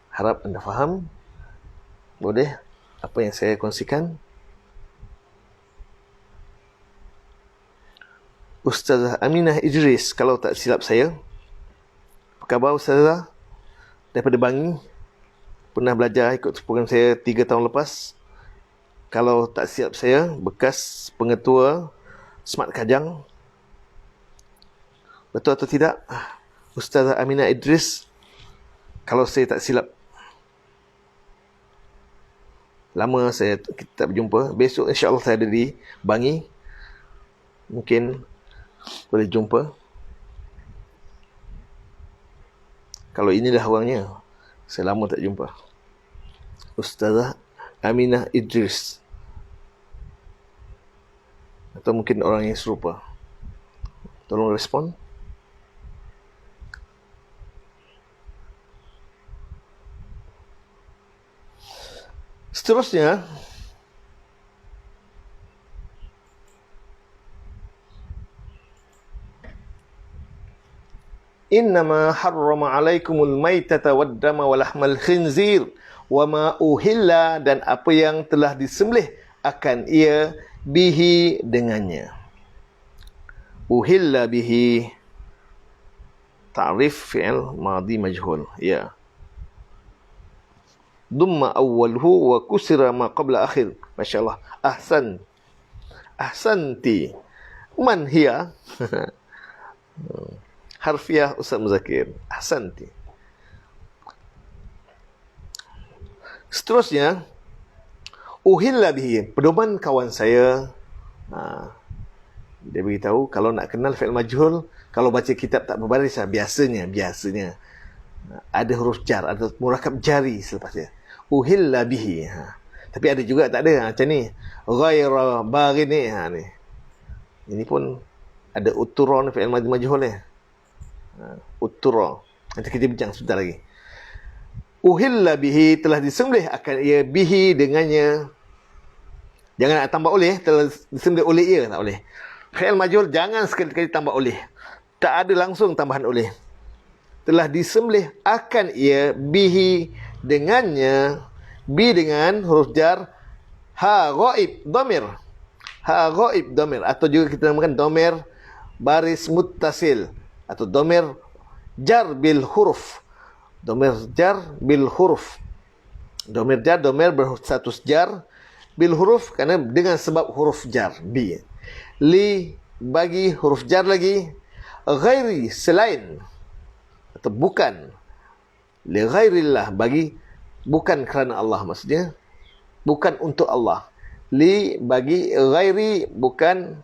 Speaker 1: Harap anda faham. Boleh apa yang saya kongsikan. Ustazah Aminah Idris, kalau tak silap saya. Apa khabar Ustazah? Daripada Bangi. Pernah belajar ikut program saya 3 tahun lepas. Kalau tak silap saya, bekas pengetua Smart Kajang. Betul atau tidak? Ustazah Aminah Idris, kalau saya tak silap. Lama kita tak berjumpa. Besok insya-Allah saya ada di Bangi. Mungkin boleh jumpa. Kalau inilah orangnya. Saya lama tak jumpa. Ustazah Aminah Idris. Atau mungkin orang yang serupa. Tolong respon. Seterusnya, innama harrama alaikumul maitata waddama walahmal khinzir wa ma uhilla, dan apa yang telah disembelih akan ia bihi dengannya. Uhilla bihi ta'rif fi'il madhi majhul, ya. Dumma awwalhu wa kusira ma qabla akhir. Masya-Allah. Ahsanti. Man hiya? Harfiah Ustaz Muzakir. Ahsanti. Seterusnya, uhilla bihi, pedoman kawan saya. Dia beritahu kalau nak kenal fi'il majhul, kalau baca kitab tak berbaris, biasanya ada huruf jar, ada murakab jari selepasnya. Uhilla bihi. Tapi ada juga tak ada, macam ni. Ghaira baghin ni. Ni. Ini pun ada uttura ni, fi'il majhul ni. Uttura. Nanti kita bincang sebentar lagi. Uhilla bihi, telah disembelih akan ia, bihi dengannya. Jangan nak tambah oleh, telah disembelih oleh ia, tak boleh. Fi'il majhul jangan sekali-kali tambah oleh. Tak ada langsung tambahan oleh. Telah disembelih akan ia, bihi dengannya, bi dengan huruf jar, ha ghaib dhamir. Ha ghaib dhamir, atau juga kita namakan dhamir baris muttasil, atau dhamir jar bil huruf. Dhamir jar bil huruf. Dhamir jar, dhamir berstatus jar bil huruf, kerana dengan sebab huruf jar bi. Li, bagi huruf jar lagi. Ghairi, selain atau bukan. Li ghairillah, bagi bukan kerana Allah, maksudnya bukan untuk Allah. Li, bagi, ghairi, bukan,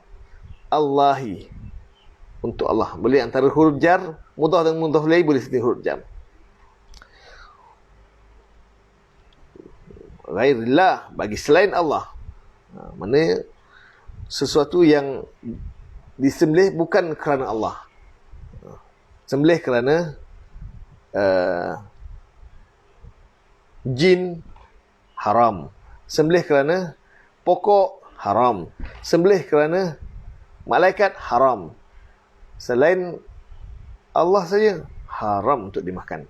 Speaker 1: Allahi, untuk Allah. Boleh antara huruf jar, mudhaf dan mudhaf ilaih, boleh sendiri huruf jar. Ghairillah, bagi selain Allah. Mana sesuatu yang disembelih bukan kerana Allah. Sembelih kerana jin, haram. Sembelih kerana pokok, haram. Sembelih kerana malaikat, haram. Selain Allah saja, haram untuk dimakan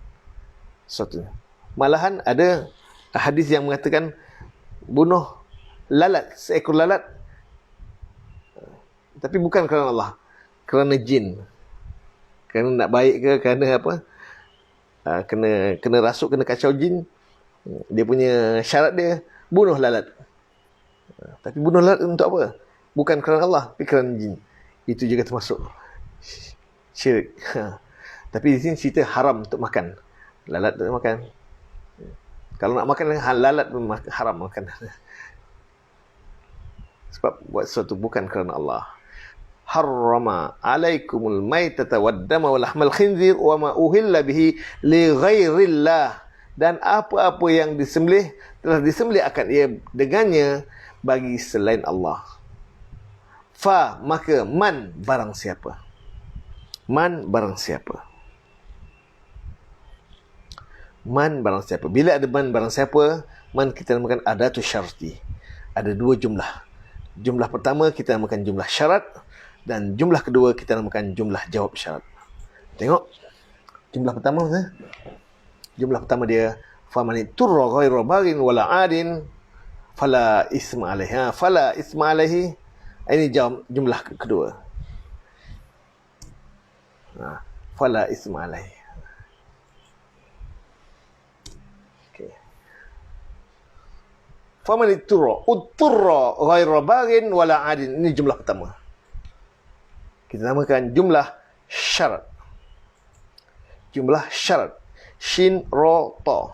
Speaker 1: sesuatunya. Malahan ada hadis yang mengatakan bunuh lalat, seekor lalat, tapi bukan kerana Allah, kerana jin. Kerana nak baik ke, kerana apa? Kena rasuk, kena kacau jin. Dia punya syarat dia, bunuh lalat. Tapi bunuh lalat untuk apa? Bukan kerana Allah, tapi kerana jin. Itu juga termasuk syirik. Tapi di sini cerita haram untuk makan. Lalat untuk makan. Kalau nak makan, lalat haram makan. Sebab buat sesuatu bukan kerana Allah. Harrama alaikumul maitata waddama wa lahmal khinzir wa ma uhilla bihi li ghairillah. Dan apa-apa yang disembelih, telah disembelih akan ia dengannya bagi selain Allah. Fa, maka, man, barang siapa. Man, barang siapa. Man, barang siapa. Bila ada man, barang siapa, man kita namakan adatu syarti. Ada dua jumlah. Jumlah pertama kita namakan jumlah syarat, dan jumlah kedua kita namakan jumlah jawab syarat. Tengok. Jumlah pertama, jumlah pertama dia, faman turra ghairu baghin wala adin fala isma alaihi. Fala isma alaihi. Ini jumlah kedua. Fala isma alaihi. Okey. Faman turra ghairu baghin wala adin. Ini jumlah pertama. Kita namakan jumlah syarat. Jumlah syarat. Shin, ro, to.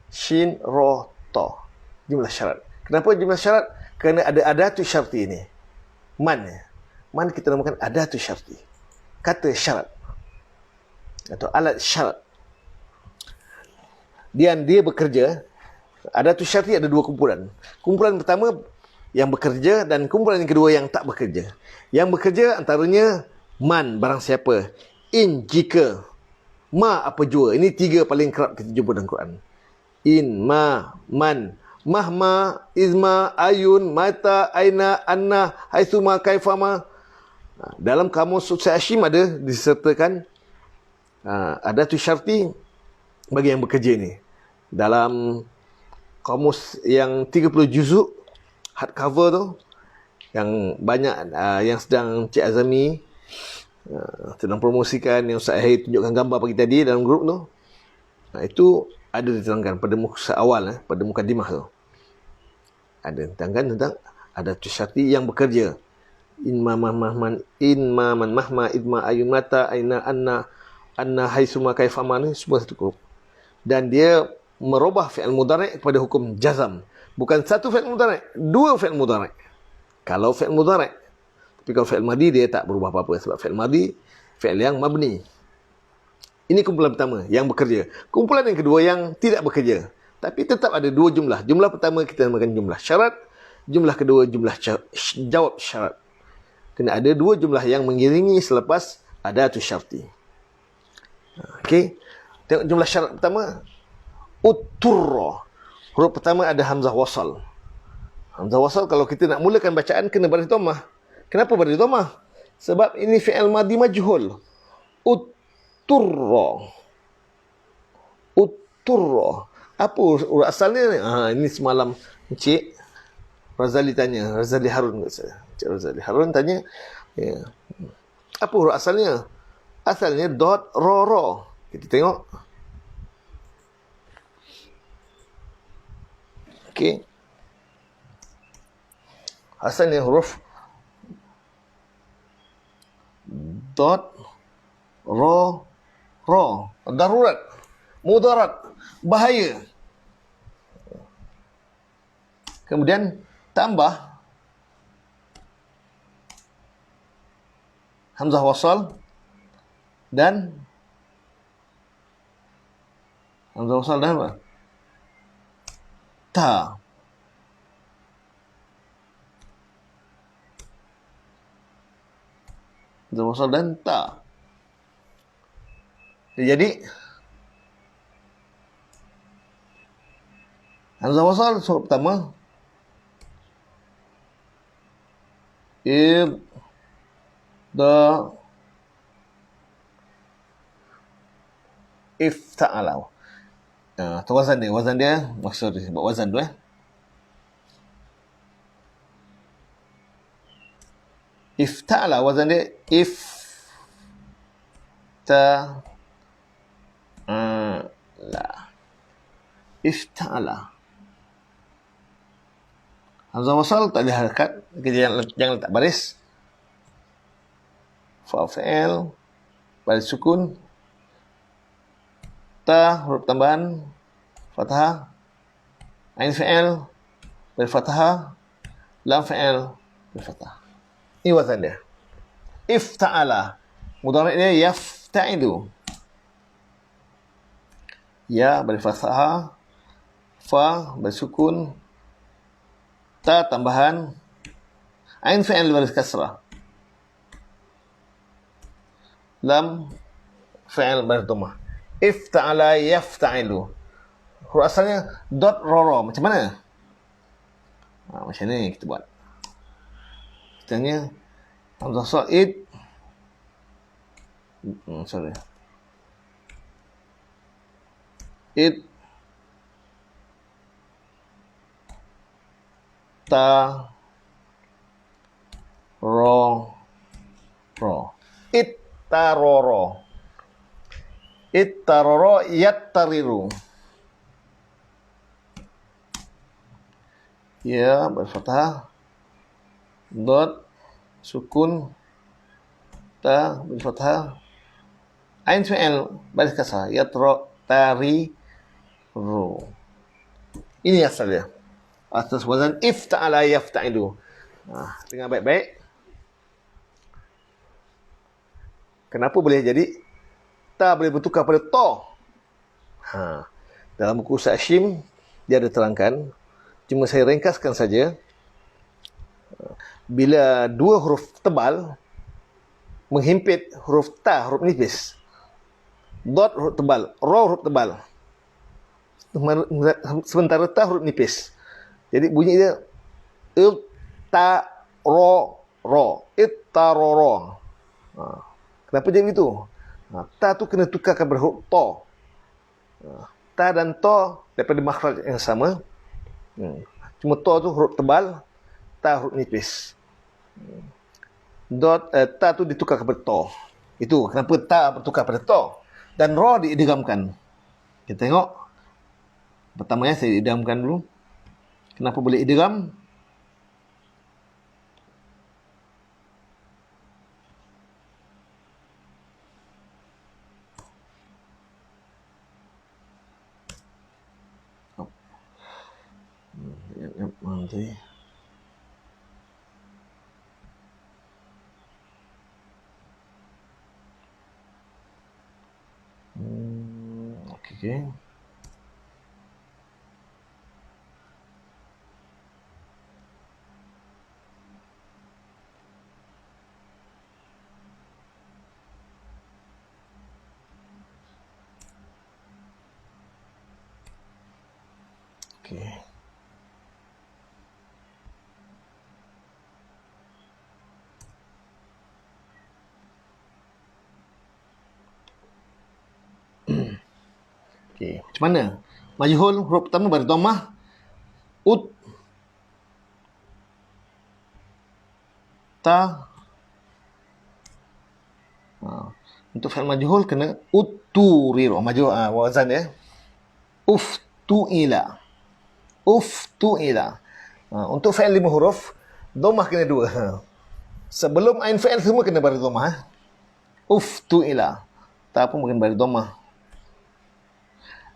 Speaker 1: Shin, ro, to. Jumlah syarat. Kenapa jumlah syarat? Kerana ada adatu syarti ini. Man. Man kita namakan adatu syarti. Kata syarat. Atau alat syarat. Dan dia bekerja. Adatu syarti ada dua kumpulan. Kumpulan pertama yang bekerja, dan kumpulan yang kedua yang tak bekerja. Yang bekerja antaranya man, barang siapa. In, jika. Ma, apa jua. Ini tiga paling kerap kita jumpa dalam Quran. In, ma, man. Mahma, izma, ayun, mata, aina, anna, haithuma, kaifama. Dalam kamus Sukses Hashim ada disertakan adatu syarti bagi yang bekerja ni. Dalam kamus yang 30 juzuk hardcover tu, yang banyak yang sedang Cik Azami sedang promosikan, yang Ustaz Ahir tunjukkan gambar pagi tadi dalam grup tu, itu ada diterangkan pada muka awal, pada mukadimah tu ada diterangkan tentang adatu syarti yang bekerja. In ma man mahma idma ayun mata aina anna haisuma kaifama, ni semua satu grup. Dan dia merubah fi'il mudhari' kepada hukum jazam. Bukan satu fi'il mudhari', dua fi'il mudhari'. Kalau fi'il mudhari'. Tapi kalau fi'il madi dia tak berubah apa-apa, sebab fi'il madi fi'il yang mabni. Ini kumpulan pertama yang bekerja. Kumpulan yang kedua yang tidak bekerja. Tapi tetap ada dua jumlah. Jumlah pertama kita namakan jumlah syarat, jumlah kedua jumlah jawab syarat. Kena ada dua jumlah yang mengiringi selepas adatus syarti. Okey. Tengok jumlah syarat pertama. Utturra. Huruf pertama ada hamzah wasal. Hamzah wasal kalau kita nak mulakan bacaan kena baris dhammah. Kenapa baris dhammah? Sebab ini fi'il madi majhul. Utturra. Utturra. Apa urut asalnya ni? Ini semalam Encik Razali tanya. Razali Harun kat saya. Encik Razali Harun tanya. Ya. Apa huruf asalnya? Asalnya dot ro ro. Kita tengok. Okey. Asalnya huruf dot ro ro. Darurat. Mudarat. Bahaya. Kemudian tambah hamzah wasal dan hamzah wasal dan apa? Ta. Hamzah wasal dan ta. Jadi hamzah wasal huruf pertama ifta'ala. Tu wazan dia. Wazan dia, maksud dia sebab wazan tu Ifta'ala wazan dia Ifta'ala. Hamzah wasal tak ada harakat, jangan letak baris. Fa fi'il baris sukun. Ta huruf tambahan fathah. Ain fi'il baris fathah. Lam fi'il baris fathah. Ini wazan dia. Ifta'ala. Mudhari' dia yafta'ilu. Ya baris fathah. Fa baris sukun. Ta tambahan. Ain fi'il baris kasrah. Lam fi'il baris dhammah. Ifta'ala yafta'ilu. Huruf asalnya dot roro. Macam mana? Macam ni kita buat. Kitanya hamzah sa'id. Sorry. It ta ro ro. Ittaroro. Ittaroro yattariru. Ya berfathah. Dot sukun ta berfathah. Ain fi'il baris kasrah. Yatro tari ru. Ini asalnya. Atas wazan ifta'ala yafta'ilu. Dengar baik-baik. Kenapa boleh jadi ta boleh bertukar pada to? Dalam buku Sa'shim dia ada terangkan. Cuma saya ringkaskan saja. Bila dua huruf tebal menghimpit huruf ta, huruf nipis. Dot huruf tebal, ro huruf tebal. Sementara ta huruf nipis. Jadi bunyi dia ta ro ro. Ittaroro. Kenapa jadi begitu? Ta tu kena tukarkan berhuruf to. Ta dan to daripada makhraj yang sama. Cuma to tu huruf tebal, ta huruf nipis. Ta tu ditukar kepada to. Itu kenapa ta bertukar pada to. Dan ro diidghamkan. Kita tengok. Pertamanya saya idghamkan dulu. Kenapa boleh idgham? tadi. Okey. Okey. Okey, macam mana? Majhul huruf pertama baris dhammah. Ut ta. Untuk fi'il majhul kena uturiru. Majhul wazan dia. Uftuila. Uftuila. Untuk fi'il 5 huruf, dhammah kena 2. Sebelum ain fi'il semua kena baris dhammah. Uftuila. Ta pun mungkin baris dhammah.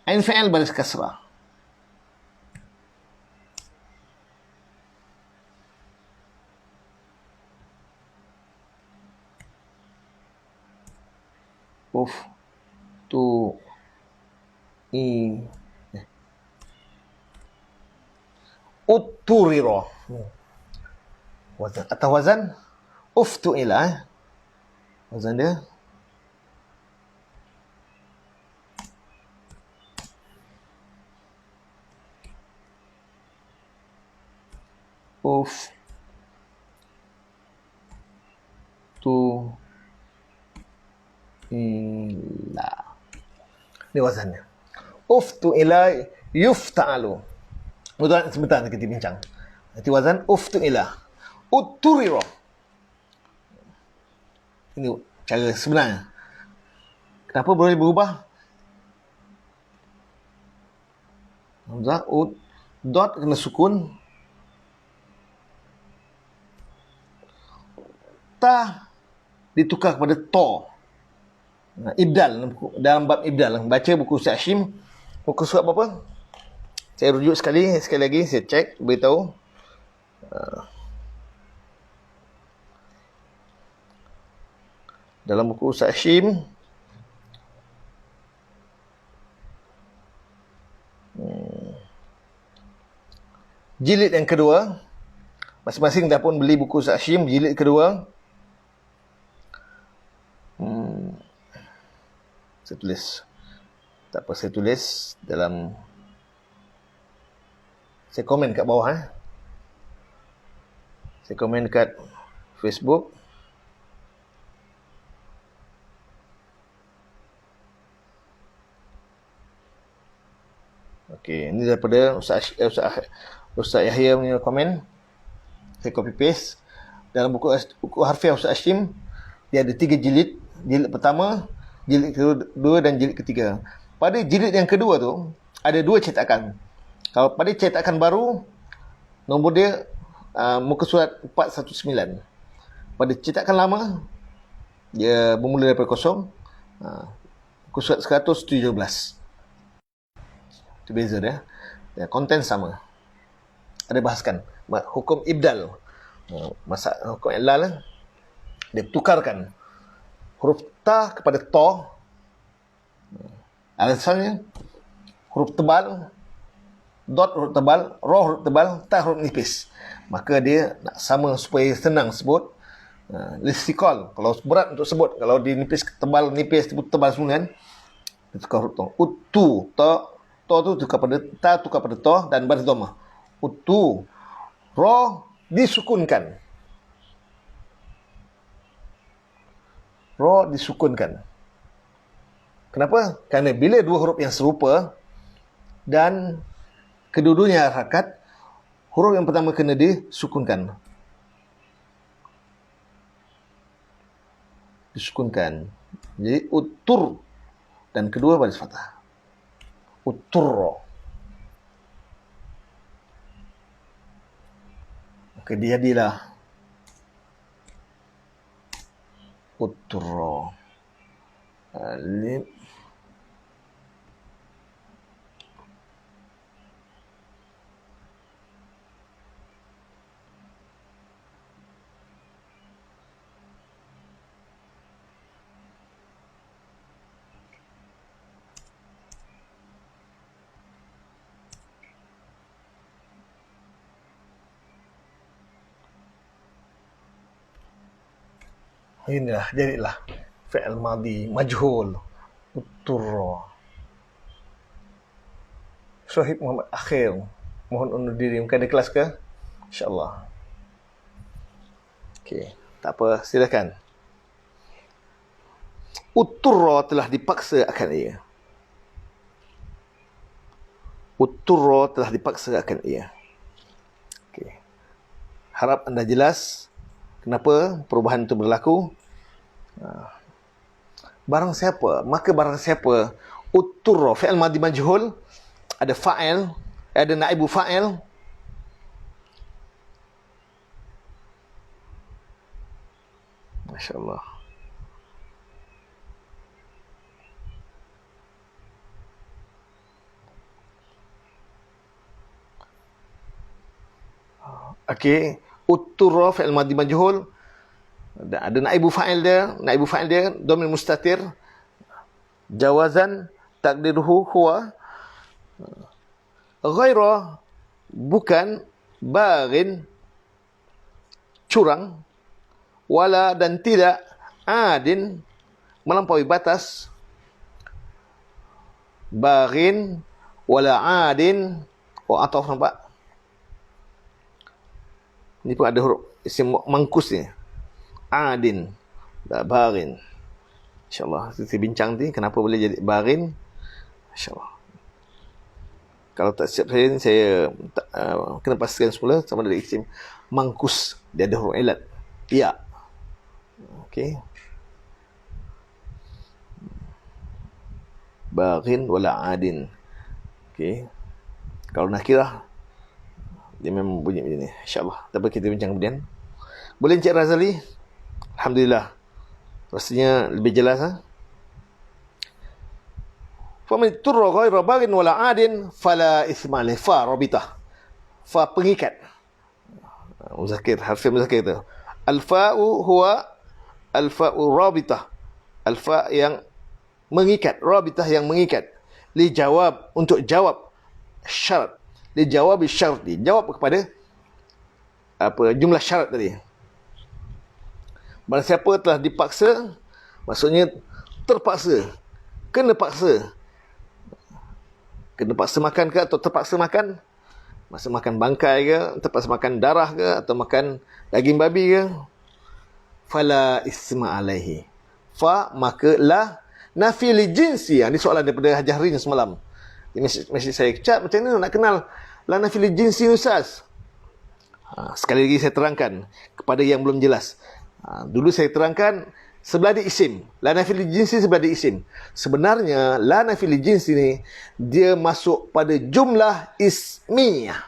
Speaker 1: Ain fi'il baris kasrah. Utturiro. Wazan atau wazan uftuila. Wazan dia ila. Ini wazannya. Uftu ila yufta'alu. Sebentar kita bincang. Nanti wazan uftu ila. Utturiro. Ini cara sebenarnya. Kenapa boleh berubah? Hamzah dot kena sukun. Ta ditukar kepada to. Ibdal, dalam bab ibdal. Baca buku Ustaz Hashim, buku surat berapa? Saya rujuk sekali lagi, saya cek, beritahu. Dalam buku Ustaz Hashim, jilid yang kedua, masing-masing dah pun beli buku Ustaz Hashim, jilid kedua. Saya tulis. Tak apa, saya tulis dalam, saya komen kat bawah. Saya komen kat Facebook. Okey, ini daripada Ustaz Yahya punya komen. Saya copy paste. Dalam buku harfiah Ustaz Hashim, dia ada 3 jilid. Jilid pertama, jilid kedua dan jilid ketiga. Pada jilid yang kedua tu, ada 2 cetakan. Kalau pada cetakan baru, nombor dia muka surat 419. Pada cetakan lama, dia bermula daripada kosong. Muka surat 117. Itu beza dia. Konten sama. Ada bahaskan hukum ibdal. Hukum ilal, dia tukarkan huruf ta kepada to. Alasannya huruf tebal, dot huruf tebal, ro huruf tebal, ta huruf nipis. Maka dia nak sama supaya senang sebut. Listikol, kalau berat untuk sebut, kalau di nipis tebal, nipis tebal semua kan, dia tukar huruf to. Utu, to tu tukar pada ta, tukar pada to dan baris dhammah. Utu. Ro disukunkan. Ro disukunkan. Kenapa? Kerana bila 2 huruf yang serupa dan kedua-duanya harakat, huruf yang pertama kena disukunkan. Disukunkan. Jadi utur dan kedua baris fathah. Uturro. Okey, dia jadilah uturro. Alif. Inilah, jadilah fi'il madhi majhul. Utturra. Syahid Muhammad Akhir, mohon undur diri. Mungkin ada kelas ke? InsyaAllah. Okey, tak apa, silakan. Utturra telah dipaksa akan ia. Utturra telah dipaksa akan ia. Okey. Harap anda jelas kenapa perubahan itu berlaku. Barang siapa, maka barang siapa utturra, fi'il madhi majhul, ada fa'il, ada naibu fa'il. Masya-Allah. Okey, utturra fi'il madhi majhul, ada naibu fa'il dia, dhamir mustatir, jawazan takdiruhu huwa, ghaira bukan, baghin curang, wala dan tidak, adin melampaui batas, baghin wala adin. Oh, atau nampak? Ini pun ada huruf isim mangkus ni. Adin, baghin. InsyaAllah kita bincang ni kenapa boleh jadi baghin. InsyaAllah. Kalau tak siap saya kena pastikan semula sama ada isim mangkus. Dia ada huruf ilat. Ya. Okey. Baghin wala adin. Okey. Kalau nakirah, dia memang bunyi macam ni. InsyaAllah. Tapi kita bincang kemudian. Boleh Encik Razali? Alhamdulillah. Rasanya lebih jelas. Faman turra ghaira baghin wala adin fala ithma alayhi. Fa rabitah. Fa pengikat. Muzakir, harfi muzakir tu. Al-fa'u huwa al-fa'u rabitah. Al-fa' yang mengikat, rabitah yang mengikat. Li jawab, untuk jawab syarat. Li jawab syarti, jawab kepada apa jumlah syarat tadi. Barang siapa telah dipaksa, maksudnya terpaksa, kena paksa. Kena paksa makan ke atau terpaksa makan? Masa makan bangkai ke, terpaksa makan darah ke, atau makan daging babi ke? Fala isma alaihi. Fa, maka la, nafi li jinsi. Ini soalan daripada Haji Harin semalam. Mesej saya, Cap, macam mana nak kenal la nafi li jinsi Ustaz? Sekali lagi saya terangkan kepada yang belum jelas. Dulu saya terangkan sebelah di isim. La nafi li jinsi sebelah di isim. Sebenarnya la nafi li jinsi ni dia masuk pada jumlah ismiyah.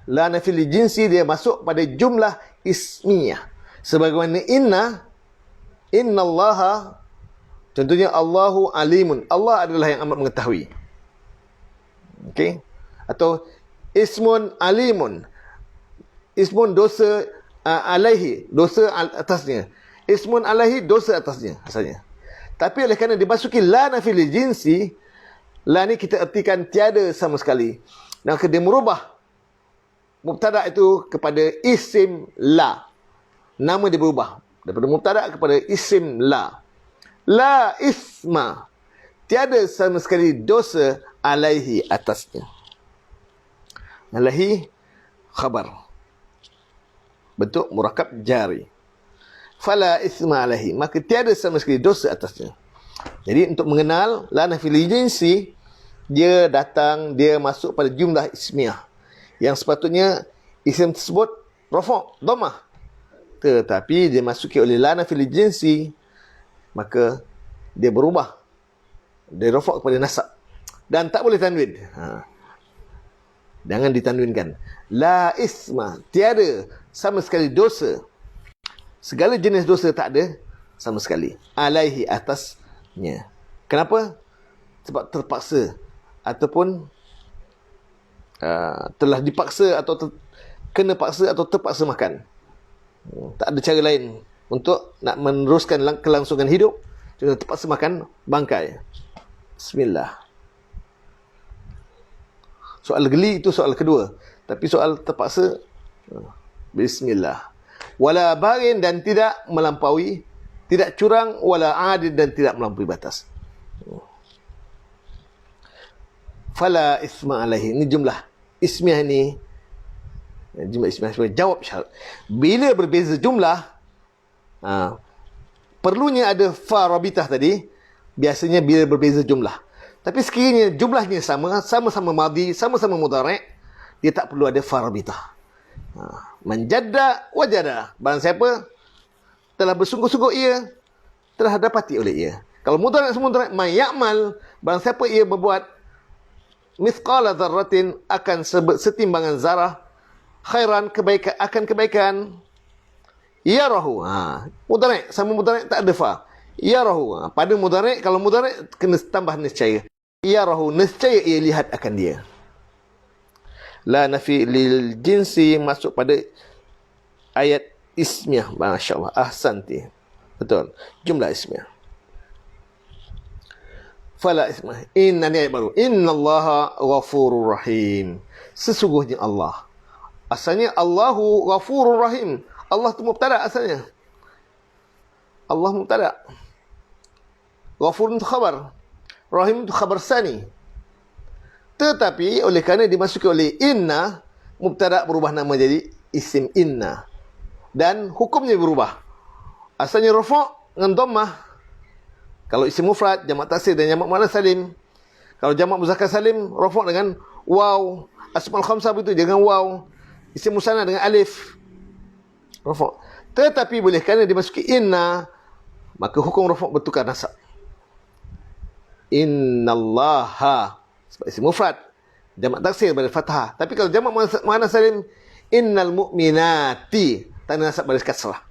Speaker 1: La nafi li jinsi dia masuk pada jumlah ismiyah. Sebagaimana inna Allaha, contohnya Allahu alimun. Allah adalah yang amat mengetahui. Okey? Atau ismun alimun. Ismun dosa alaihi, dosa atasnya. Ismun alaihi, dosa atasnya asalnya. Tapi oleh kerana dimasuki la nafi li jinsi, la ni kita ertikan tiada sama sekali. Dan dia merubah mubtada itu kepada isim la. Nama dia berubah daripada mubtada kepada isim la. La isma, tiada sama sekali dosa alaihi atasnya. Alaihi khabar, bentuk murakab jari. Fala isma alaihi, maka tiada sama sekali dosa atasnya. Jadi untuk mengenal la nafi li jinsi, dia datang, dia masuk pada jumlah ismiyah yang sepatutnya isim tersebut rafa', dhammah. Tetapi dia masuki oleh la nafi li jinsi, maka dia berubah, dia rafa' kepada nasab dan tak boleh tanwin. Jangan ditanwinkan. La isma, tiada sama sekali dosa. Segala jenis dosa tak ada sama sekali. Alaihi, atasnya. Kenapa? Sebab terpaksa ataupun telah dipaksa atau kena paksa atau terpaksa makan. Tak ada cara lain untuk nak meneruskan kelangsungan hidup. Cuma terpaksa makan bangkai. Bismillah. Soal geli itu soal kedua. Tapi soal terpaksa, bismillah. Wala bagin, dan tidak melampaui, tidak curang, wala adil, dan tidak melampaui batas. Fala isma alaihi. Ini jumlah ismiyah ni. Jumlah ismiyah sebagai jawab syarat. Bila berbeza jumlah, perlunya ada fa rabitah tadi. Biasanya bila berbeza jumlah. Tapi sekiranya jumlahnya sama-sama madhi, sama-sama mudhari', dia tak perlu ada fa rabitah. Manjadda wajada. Barang siapa telah bersungguh-sungguh ia, telah dapati oleh ia. Kalau mudhari' semua mudhari', man ya'mal, barang siapa ia berbuat mithqala dzarratin, akan setimbangan zarah, khairan, kebaikan, akan kebaikan, yarahu. Mudhari' sama mudhari' tak ada fa. Yarahu. Pada mudhari', kalau mudhari' kena tambah niscaya. Yarahu, niscaya ia lihat akan dia. La nafi lil jinsi, masuk pada ayat ismiyah. Masya-Allah, ahsanti. Betul. Jumlah ismiyah. Fala ismah. Inna ni ayat baru. Innallaha ghafurur rahim. Sesungguhnya Allah. Asalnya Allahu ghafurur rahim. Allah tu mubtada asalnya. Allah mubtada. Ghafur itu khabar. Rahim itu khabar sani. Tetapi oleh kerana dimasuki oleh inna, mubtada berubah nama jadi isim inna. Dan hukumnya berubah. Asalnya rafa' dengan dhammah. Kalau isim mufrad, jamak taksir dan jamak muannas salim. Kalau jamak muzakkar salim, rafa' dengan waw. Asmaul khamsah itu dengan waw. Isim musanna dengan alif. Rafa'. Tetapi boleh kerana dimasuki inna, maka hukum rafa' bertukar nasab. Innallaha, sebab isim mufrad, jamak taksir pada fathah. Tapi kalau jamak muannas salim, innal mu'minati, tanda nasab baris kasrah.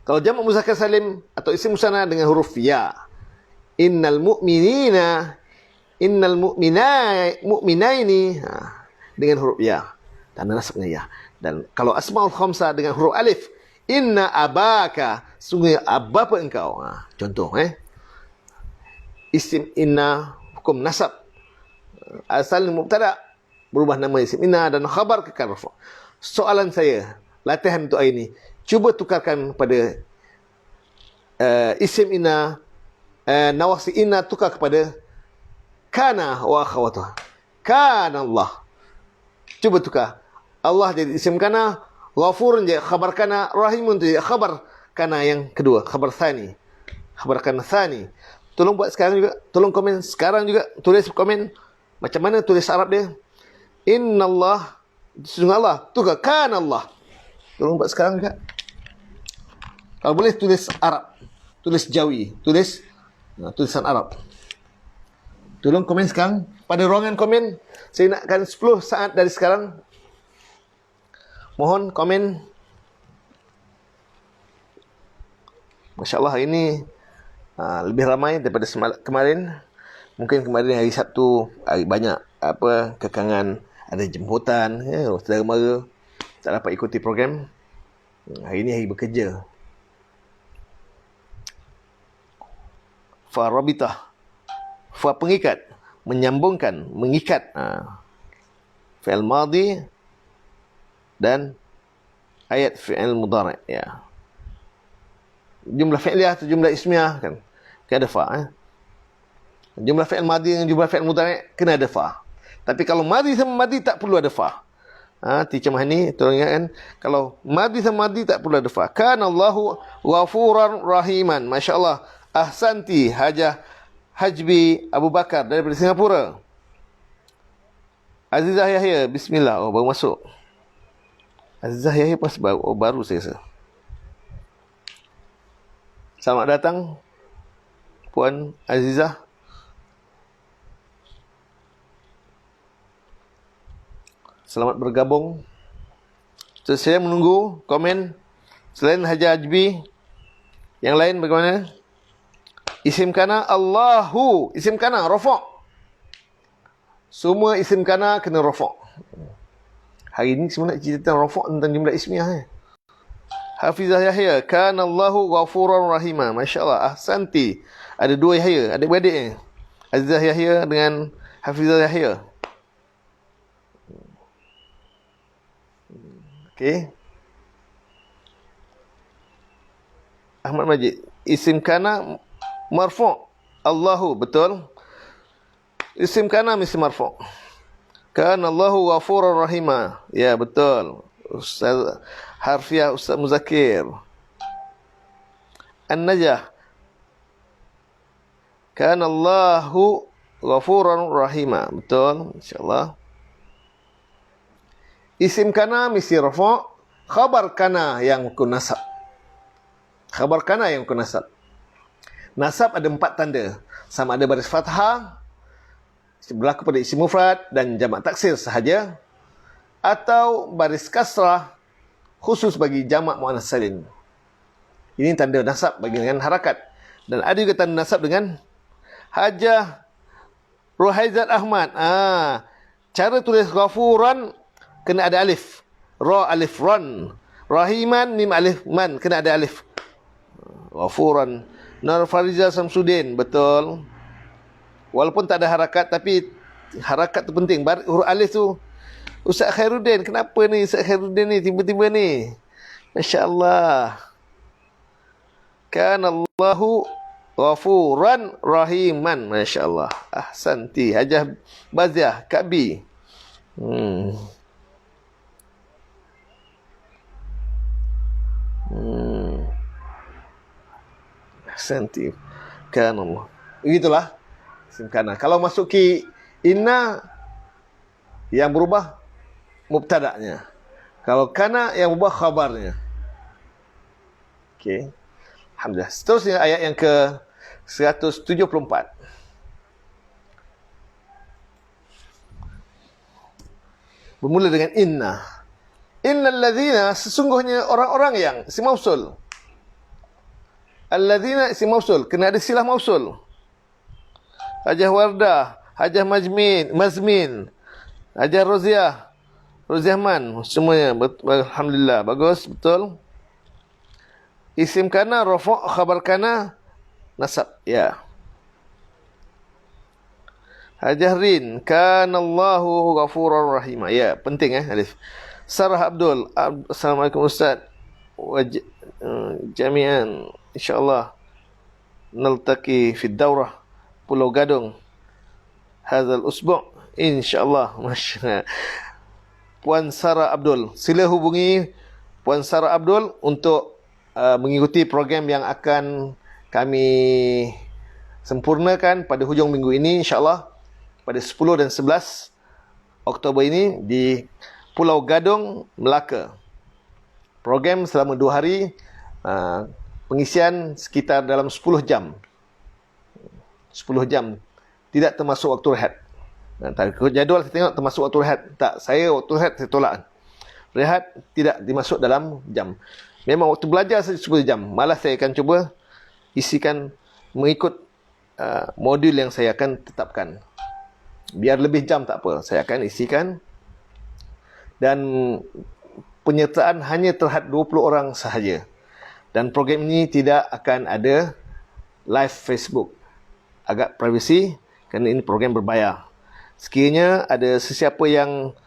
Speaker 1: Kalau jamak muzakkar salim atau isim musanna dengan huruf ya. Innal mu'minina, innal mu'minaini, dengan huruf ya. Tanda nasabnya ya. Dan kalau asmaul khamsah dengan huruf alif, inna abaka, sungguh bapa engkau. Contoh isim inna hukum nasab. Asal mubtada, berubah nama isim inna, dan khabar kekal rafa'. Soalan saya, latihan untuk hari ini, cuba tukarkan pada isim inna, nawasi inna tukar kepada kana wa akhawatuh. Kana Allah. Cuba tukar. Allah jadi isim kana, ghafurun jadi khabar kana, rahimun jadi khabar kana yang kedua, khabar thani. Khabar kana thani. Tolong buat sekarang juga, tolong komen sekarang juga, tulis komen macam mana tulis Arab dia. Innallah, sesungguhnya Allah, tukar kana Allah. Tolong buat sekarang juga. Kalau boleh tulis Arab, tulis Jawi, tulis tulisan Arab. Tolong komen sekarang. Pada ruangan komen, saya nakkan 10 saat dari sekarang. Mohon komen. Masya Allah, hari ini lebih ramai daripada kemarin. Mungkin kemarin hari Sabtu, hari banyak kekangan, ada jemputan, saudara mara tak dapat ikuti program. Hari ini hari bekerja. Fa rabitah, fa pengikat, menyambungkan, mengikat. Fi'il madhi dan ayat fi'il mudhari', ya. Jumlah fi'liyah atau jumlah ismiyah kan ada fa. Jumlah fi'il madhi dengan jumlah fi'il mudhari' kena ada fa. Tapi kalau madhi sama madhi tak perlu ada fa. Teacher Mahani tolong ingatkan, kalau madhi sama madhi tak perlu ada fa. Kana Allahu ghafuran rahiman. Masya-Allah. Ahsanti Hajah Hajbi Abu Bakar daripada Singapura. Azizah Yahya, bismillah. Oh, baru masuk. Azizah Yahya pas baru saya rasa. Selamat datang Puan Azizah. Selamat bergabung. So, saya menunggu komen selain Haji Ajbi. Yang lain bagaimana? Isim kana Allahu, isim kana rafa'. Semua isim kana kena rafa'. Hari ini semua nak cerita tentang rafa' tentang jumlah ismiyah. Hafizah Yahya, kana Allahu ghafuran rahimah. Masya-Allah, ahsanti. Ada dua Yahya, adik-beradik ni. Azizah Yahya dengan Hafizah Yahya. Okey. Ahmad Majid. Isim kana marfu'. Allahu, betul. Isim kana mesti marfu'. Kana Allahu ghafurur rahima. Ya, betul. Ustaz harfiah Ustaz Muzakir. An-Najah. Kana Allahu ghafurur rahima. Betul, insya-Allah. Isim kana mesti rafa', khabar kana yang kunasab. Khabar kana yang kunasab. Nasab ada 4 tanda. Sama ada baris fathah, berlaku pada isim mufrad dan jamak taksir sahaja, atau baris kasrah khusus bagi jamak muannas salim. Ini tanda nasab bagi dengan harakat. Dan ada juga tanda nasab dengan Hajah Ruhaizat Ahmad. Cara tulis ghafuran kena ada alif. Ra alif ran. Rahiman mim alif man, kena ada alif. Ghafuran. Nur Fariza Samsudin, betul. Walaupun tak ada harakat, tapi harakat tu penting. Huruf alif tu, Ustaz Khairuddin, kenapa ni Ustaz Khairuddin ni tiba-tiba ni? Masya Allah. Kana Allahu ghafuran rahiman. Masya Allah. Ahsanti. Hajah Baziah Kabi. Ahsanti. Kana Allah. Begitulah isim kana. Kalau masuk ki inna, yang berubah mubtada'nya. Kalau kana, yang berubah khabarnya. Okey. Alhamdulillah. Seterusnya ayat yang ke 174. Bermula dengan inna. Innal ladzina, sesungguhnya orang-orang yang, isim mausul. Alladzina isim mausul, kena ada silah mausul. Hajah Wardah, Hajah Mazmin, Hajah Roziahman, semuanya alhamdulillah, bagus, betul. Isim kana rafa', khabar kana nasab, ya. Hajah Rin, kana Allahu ghafurur rahim, ya, penting alif. Sarah Abdul, Assalamualaikum Ustaz. Jami'an, insyaallah naltaqi fi daurah Pulau Gadung hadzal usbu', insyaallah. Masya. Puan Sarah Abdul, sila hubungi Puan Sarah Abdul untuk mengikuti program yang akan kami sempurnakan pada hujung minggu ini, insyaAllah pada 10 dan 11 Oktober ini di Pulau Gadung, Melaka. Program selama 2 hari, pengisian sekitar dalam 10 jam. 10 jam, tidak termasuk waktu rehat. Jadual saya tengok termasuk waktu rehat. Tak, saya waktu rehat saya tolak. Rehat tidak dimasuk dalam jam. Memang waktu belajar saja 10 jam. Malah saya akan cuba isikan mengikut modul yang saya akan tetapkan. Biar lebih jam tak apa, saya akan isikan. Dan penyertaan hanya terhad 20 orang sahaja. Dan program ini tidak akan ada live Facebook. Agak privasi kerana ini program berbayar. Sekiranya ada sesiapa yang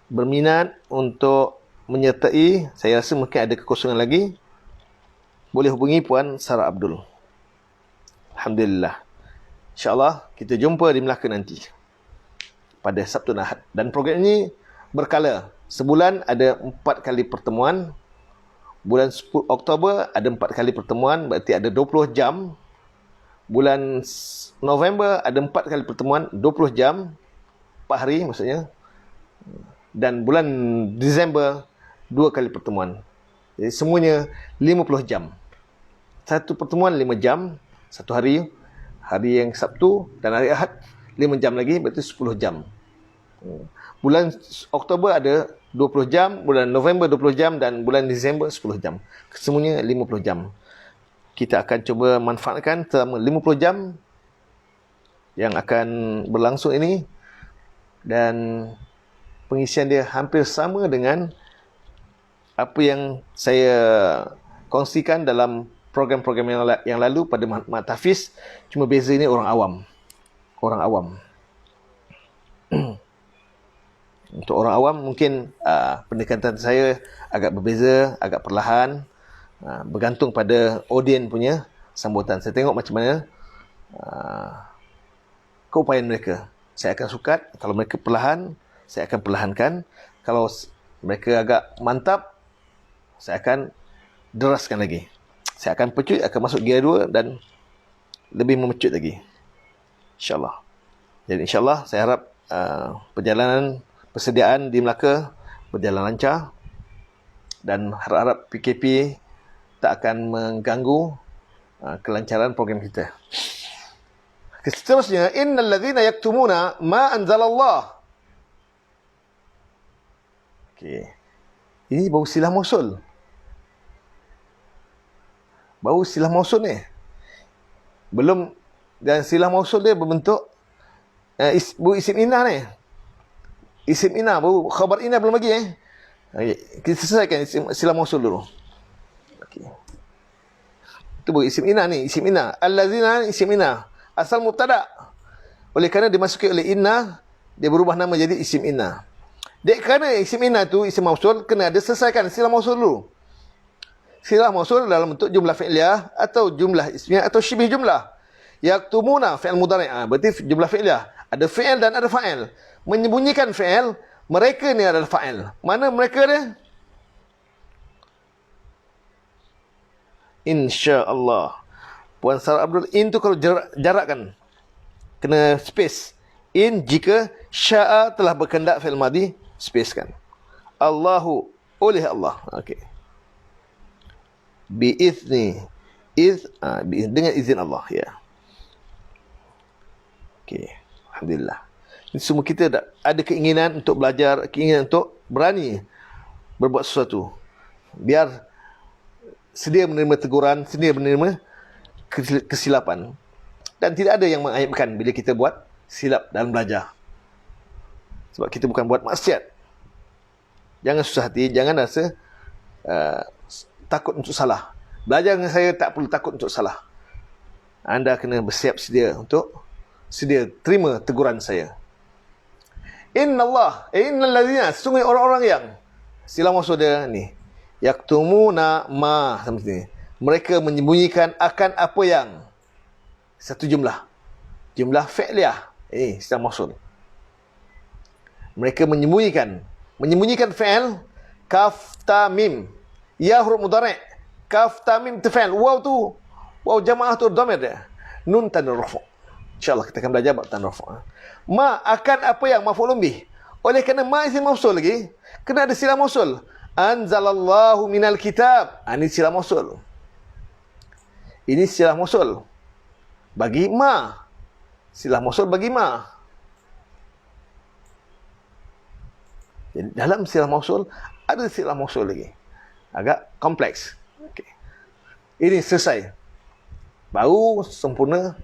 Speaker 1: berminat untuk menyertai, saya rasa mungkin ada kekosongan lagi, boleh hubungi Puan Sarah Abdul. Alhamdulillah. InsyaAllah kita jumpa di Melaka nanti pada Sabtu dan Ahad. Dan program ini berkala. Sebulan ada 4 kali pertemuan. Bulan Oktober ada 4 kali pertemuan, berarti ada 20 jam. Bulan November ada 4 kali pertemuan, 20 jam, 4 hari maksudnya. Dan bulan Disember 2 kali pertemuan. Jadi semuanya 50 jam. Satu pertemuan 5 jam, satu hari. Hari yang Sabtu dan hari Ahad 5 jam lagi, berarti 10 jam. Bulan Oktober ada 20 jam, bulan November 20 jam dan bulan Disember 10 jam. Semuanya 50 jam. Kita akan cuba manfaatkan selama 50 jam yang akan berlangsung ini. Dan pengisian dia hampir sama dengan apa yang saya kongsikan dalam program-program yang lalu pada Mat Hafiz. Cuma beza ini orang awam. Orang awam. Untuk orang awam mungkin pendekatan saya agak berbeza, agak perlahan. Bergantung pada audien punya sambutan. Saya tengok macam mana keupayaan mereka. Saya akan sukat. Kalau mereka perlahan, saya akan perlahankan. Kalau mereka agak mantap, saya akan deraskan lagi. Saya akan pecut, akan masuk gear 2 dan lebih memecut lagi. InsyaAllah. Jadi insyaAllah saya harap perjalanan persediaan di Melaka berjalan lancar dan harap-harap PKP tak akan mengganggu kelancaran program kita. Seterusnya, innal ladzina yaktumuna ma anzalallah. Okey. Ini baru silah mausul. Baru silah mausul ni. Belum, dan silah mausul dia berbentuk isim inah ni. Isim inah, baru khabar inah belum lagi Okay. Kita selesaikan silah mausul dulu. Okey. Itu baru isim inah ni, isim inah. Allazina isim inah. Asal mubtada. Oleh kerana dimasuki oleh inna, dia berubah nama jadi isim inna. Dek kerana isim inna tu isim mausul, kena ada selesaikan silah mausul dulu. Silah mausul dalam bentuk jumlah fi'liyah atau jumlah ismiyah atau syibih jumlah. Yaktumuna fi'il mudhari'. Berarti jumlah fi'liyah. Ada fi'il dan ada fa'il. Menyembunyikan fi'il, mereka ni adalah fa'il. Mana mereka dia? InsyaAllah. Puan Sarah Abdul, in tu kalau jarakkan, kena space. In jika sya'a telah berkendak fi'il madhi, space kan. Allahu, oleh Allah. Okey. Bi'izni. Dengan izin Allah. Ya. Okey. Alhamdulillah. Ini semua kita ada keinginan untuk belajar, keinginan untuk berani berbuat sesuatu. Biar sedia menerima teguran, sedia menerima kesilapan. Dan tidak ada yang mengaibkan bila kita buat silap dalam belajar. Sebab kita bukan buat maksiat. Jangan susah hati, jangan rasa takut untuk salah. Belajar dengan saya tak perlu takut untuk salah. Anda kena bersiap sedia untuk sedia terima teguran saya. Innal ladzina, sesungguhnya orang-orang yang silah maksud dia ni, yaktumuna ma, sampai sini. Mereka menyembunyikan akan apa yang satu jumlah fi'liyah. Ini silah maksud. Mereka menyembunyikan fi'il kaf ta mim. Ya huruf mudhari'. Kaf ta mim tu fi'il. Waw jamaah tu dhamir dia. Nun tanwin rafu'. InsyaAllah kita akan belajar bab tanwin rafu'. Ma akan apa yang maf'ul bih. Oleh kerana ma isim mausul lagi, kena ada silah mausul. Anzalallahu minal kitab. Ini silah mausul. Ini silah mausul bagi ma. Silah mausul bagi ma. Jadi dalam silah mausul ada silah mausul lagi. Agak kompleks. Okay. Ini selesai. Baru sempurna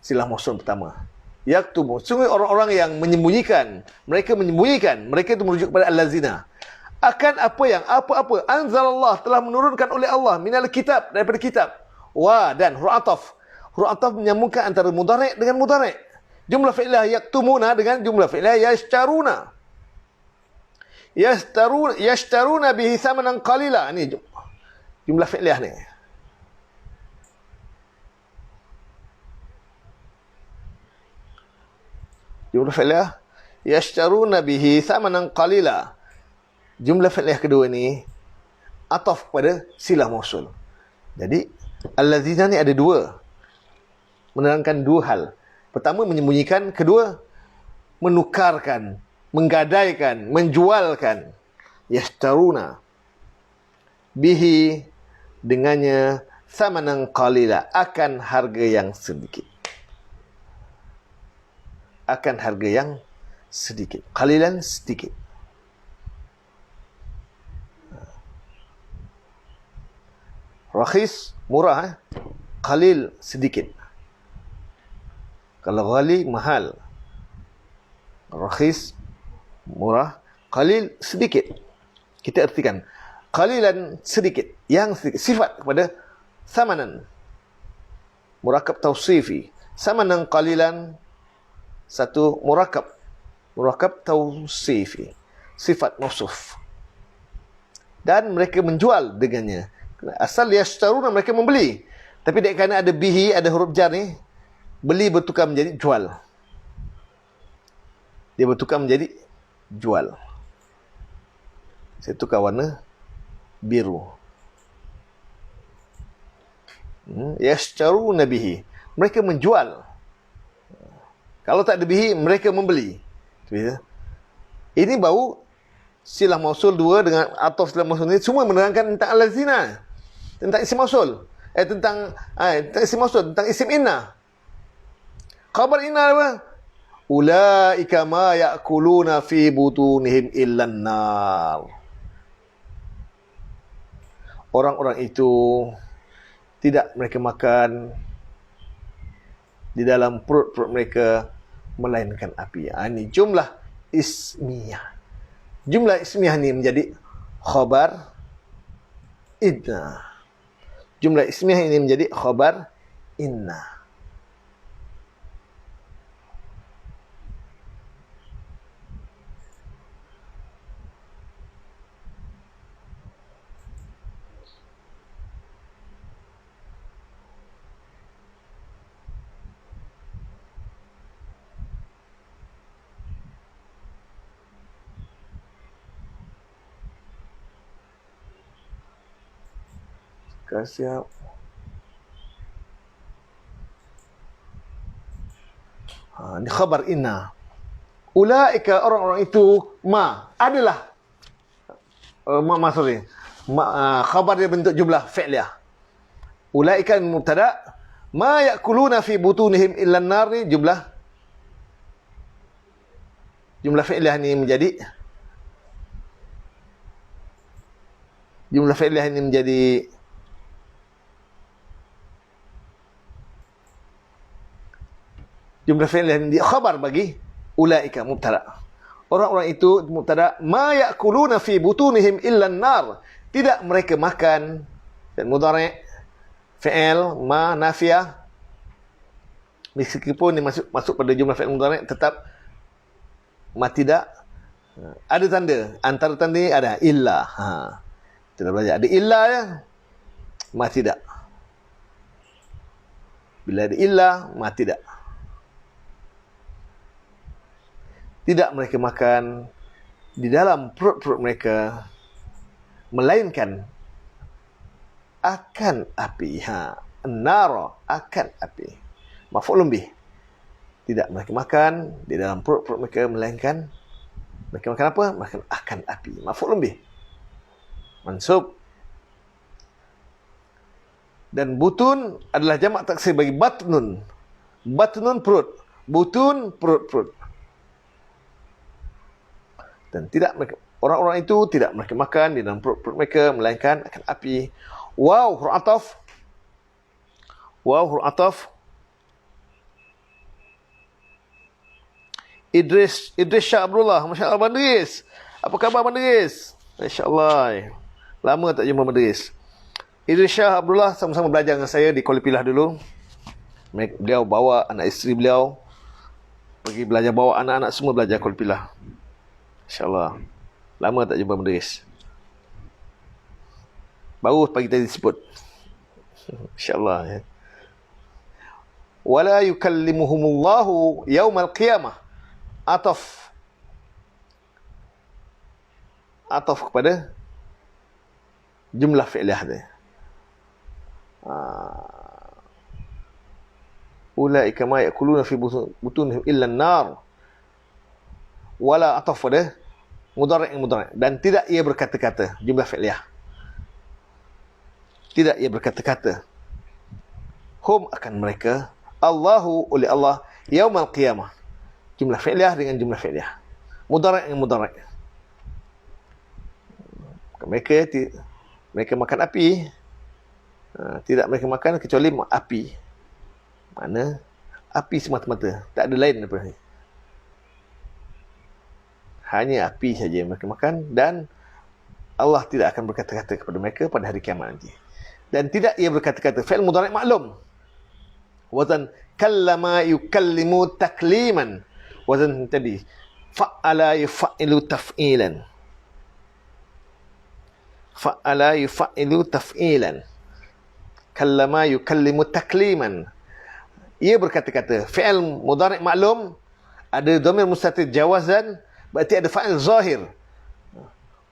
Speaker 1: silah mausul pertama. Yaktubu. Sungguh orang-orang yang menyembunyikan. Mereka itu merujuk kepada allazina. Akan apa-apa anzalallah telah menurunkan oleh Allah minal kitab, daripada kitab. Wa dan huruf ataf. Huruf ataf menyambungkan antara mudhari' dengan mudhari'. Jumlah fi'lah yaktumuna dengan jumlah fi'lah yashtaruna. Yashtaruna bihi thamanan qalila. Ini jumlah fi'lah ni. Jumlah fi'lah yashtaruna bihi thamanan qalila. Jumlah fi'liyah kedua ni ataf kepada silah mausul. Jadi allazina ni ada dua, menerangkan dua hal. Pertama menyembunyikan, kedua menukarkan, menggadaikan, menjualkan. Yashtaruna bihi, dengannya, thamanan qalila, akan harga yang sedikit. Akan harga yang sedikit. Qalilan, sedikit. Rakhis, murah. Qalil, sedikit. Kalau ghali, mahal. Rakhis, murah. Qalil, sedikit. Kita artikan qalilan, sedikit. Yang sedikit. Sifat kepada thamanan. Murakab tausifi. Thamanan qalilan, satu murakab tausifi. Sifat mausuf. dan mereka menjual dengannya. Asal yashtaruna, mereka membeli. Tapi kerana ada bihi, ada huruf jar ni, beli bertukar menjadi jual. Dia bertukar menjadi jual. Saya tukar warna biru. Yashtaruna bihi, mereka menjual. Kalau tak ada bihi, mereka membeli. Ini baru silah mausul 2 dengan ataf silah mausul ni semua menerangkan tentang al-lazina, tentang isim mausul, tentang isim mausul, tentang isim inna. Khabar inna apa? Ulaika ma ya'kuluna fi butunihim illan nar. Orang-orang itu tidak mereka makan di dalam perut-perut mereka melainkan api. Ini jumlah ismiyah. Jumlah ismiyah ni menjadi khabar inna. Jumlah ismiyah ini menjadi khabar inna. Siap. Ini khabar inna. Ulaika, orang-orang itu, adalah. Khabar dia bentuk jumlah fi'liyah. Ulaika mubtada, ma ya'kuluna fi butunihim illan nar ni jumlah fi'liyah ni menjadi jumlah fi'liyah ni khabar bagi ulaika mubtada. Orang-orang itu mubtada, ma ya'kuluna fi butunihim illan nar, tidak mereka makan. Dan mudhari' fi'il ma nafiyah, meskipun dia masuk pada jumlah fi'il mudhari' tetap ma tidak ada tanda. Antara tanda ni ada illa. Kita dah belajar ada illa ya, ma tidak. Bila ada illa, ma tidak. Tidak mereka makan di dalam perut-perut mereka melainkan akan api. An-nar, akan api. Maf'ulun bih. Tidak mereka makan di dalam perut-perut mereka melainkan mereka makan apa? Makan akan api. Maf'ulun bih. Mansub. Dan butun adalah jamak taksir bagi batnun. Batnun perut. Butun perut-perut. Dan tidak mereka, orang-orang itu tidak mereka makan di dalam perut-perut mereka melainkan akan api. Waw huruf ataf. Waw huruf ataf. Idris Shah Abdullah. Masya-Allah Abang Idris. Apa khabar Abang Idris? Masya-Allah. Lama tak jumpa Abang Idris. Idris Shah Abdullah sama-sama belajar dengan saya di Kuala Pilah dulu. Beliau bawa anak isteri beliau pergi belajar, bawa anak-anak semua belajar Kuala Pilah. InsyaAllah. Lama tak jumpa Madris. Baru pagi tadi disebut. InsyaAllah ya. Wala yukallimuhumullahu yawmal qiyamah. Ataf kepada jumlah fi'liyah dia. Ulaika ma ya'kuluna fi butunihim illa an-nar. Wala ataf pada mudhari' dan tidak ia berkata-kata, jumlah fi'liyah. Tidak ia berkata-kata. Hum akan mereka, Allahu oleh Allah, yaumal qiyamah. Jumlah fi'liyah dengan jumlah fi'liyah. Mudhari' dengan mudhari'. Mereka makan api. Tidak mereka makan kecuali api. Mana api semata-mata, tak ada lain daripada ni. Hanya api saja yang mereka makan, dan Allah tidak akan berkata-kata kepada mereka pada hari kiamat nanti. Dan tidak ia berkata-kata. Fi'il mudhari' maklum. Wazan kallama yukallimu takliman. Wazan tadi fa'ala yufa'ilu taf'ilan. Fa'ala yufa'ilu taf'ilan. Kallama yukallimu takliman. Ia berkata-kata. Fi'il mudhari' maklum, ada dhamir mustatir jawazan, berarti ada fa'il zahir.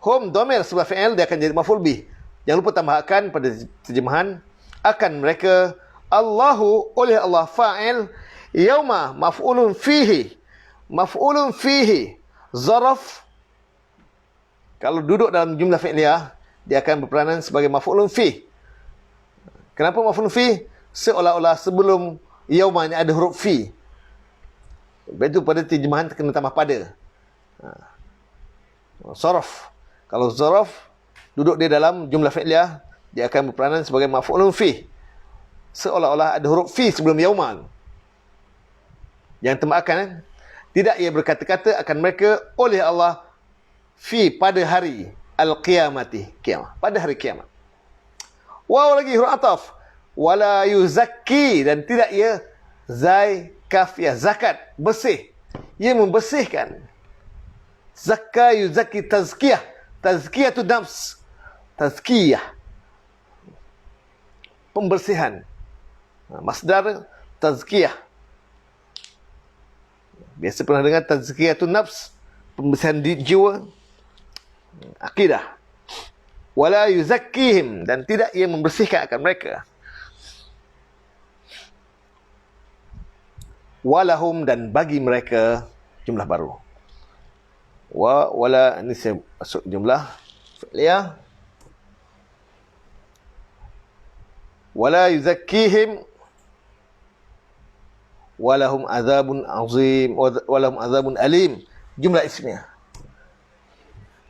Speaker 1: Hum dhamir sebelah fi'il, dia akan jadi maf'ul bih. Jangan lupa tambahkan pada terjemahan, akan mereka, Allahu oleh Allah, fa'il, yauma maf'ulun fihi. Maf'ulun fihi zaraf, kalau duduk dalam jumlah fi'liyah, dia akan berperanan sebagai maf'ulun fi. Kenapa maf'ulun fi? Seolah-olah sebelum yauma ni ada huruf fi. Itu pada terjemahan kena tambah pada. Zaraf. Kalau zaraf duduk dia dalam jumlah fi'liyah, dia akan berperanan sebagai maf'ulun fi. Seolah-olah ada huruf fi sebelum yauma. Jangan tambahkan. Tidak, ia berkata-kata akan mereka oleh Allah fi pada hari al-qiyamati, kiamat, pada hari kiamat. Waw lagi huruf ataf. Wala yuzakki, dan tidak ia zai kafiyah, zakat, bersih. Ia membersihkan. Zakka yuzakki tazkiyah. Tazkiyatu nafs. Tazkiyah, pembersihan. Masdar tazkiyah. Biasa pernah dengar tazkiyatun nafs, pembersihan jiwa, akidah. Wala yuzakkihim, dan tidak ia membersihkan akan mereka. Walahum, dan bagi mereka, jumlah baru. Wala, ini saya masuk jumlah fi'liyah. Wala yuzakkihim walahum azabun azim, walahum azabun alim, jumlah ismiyah.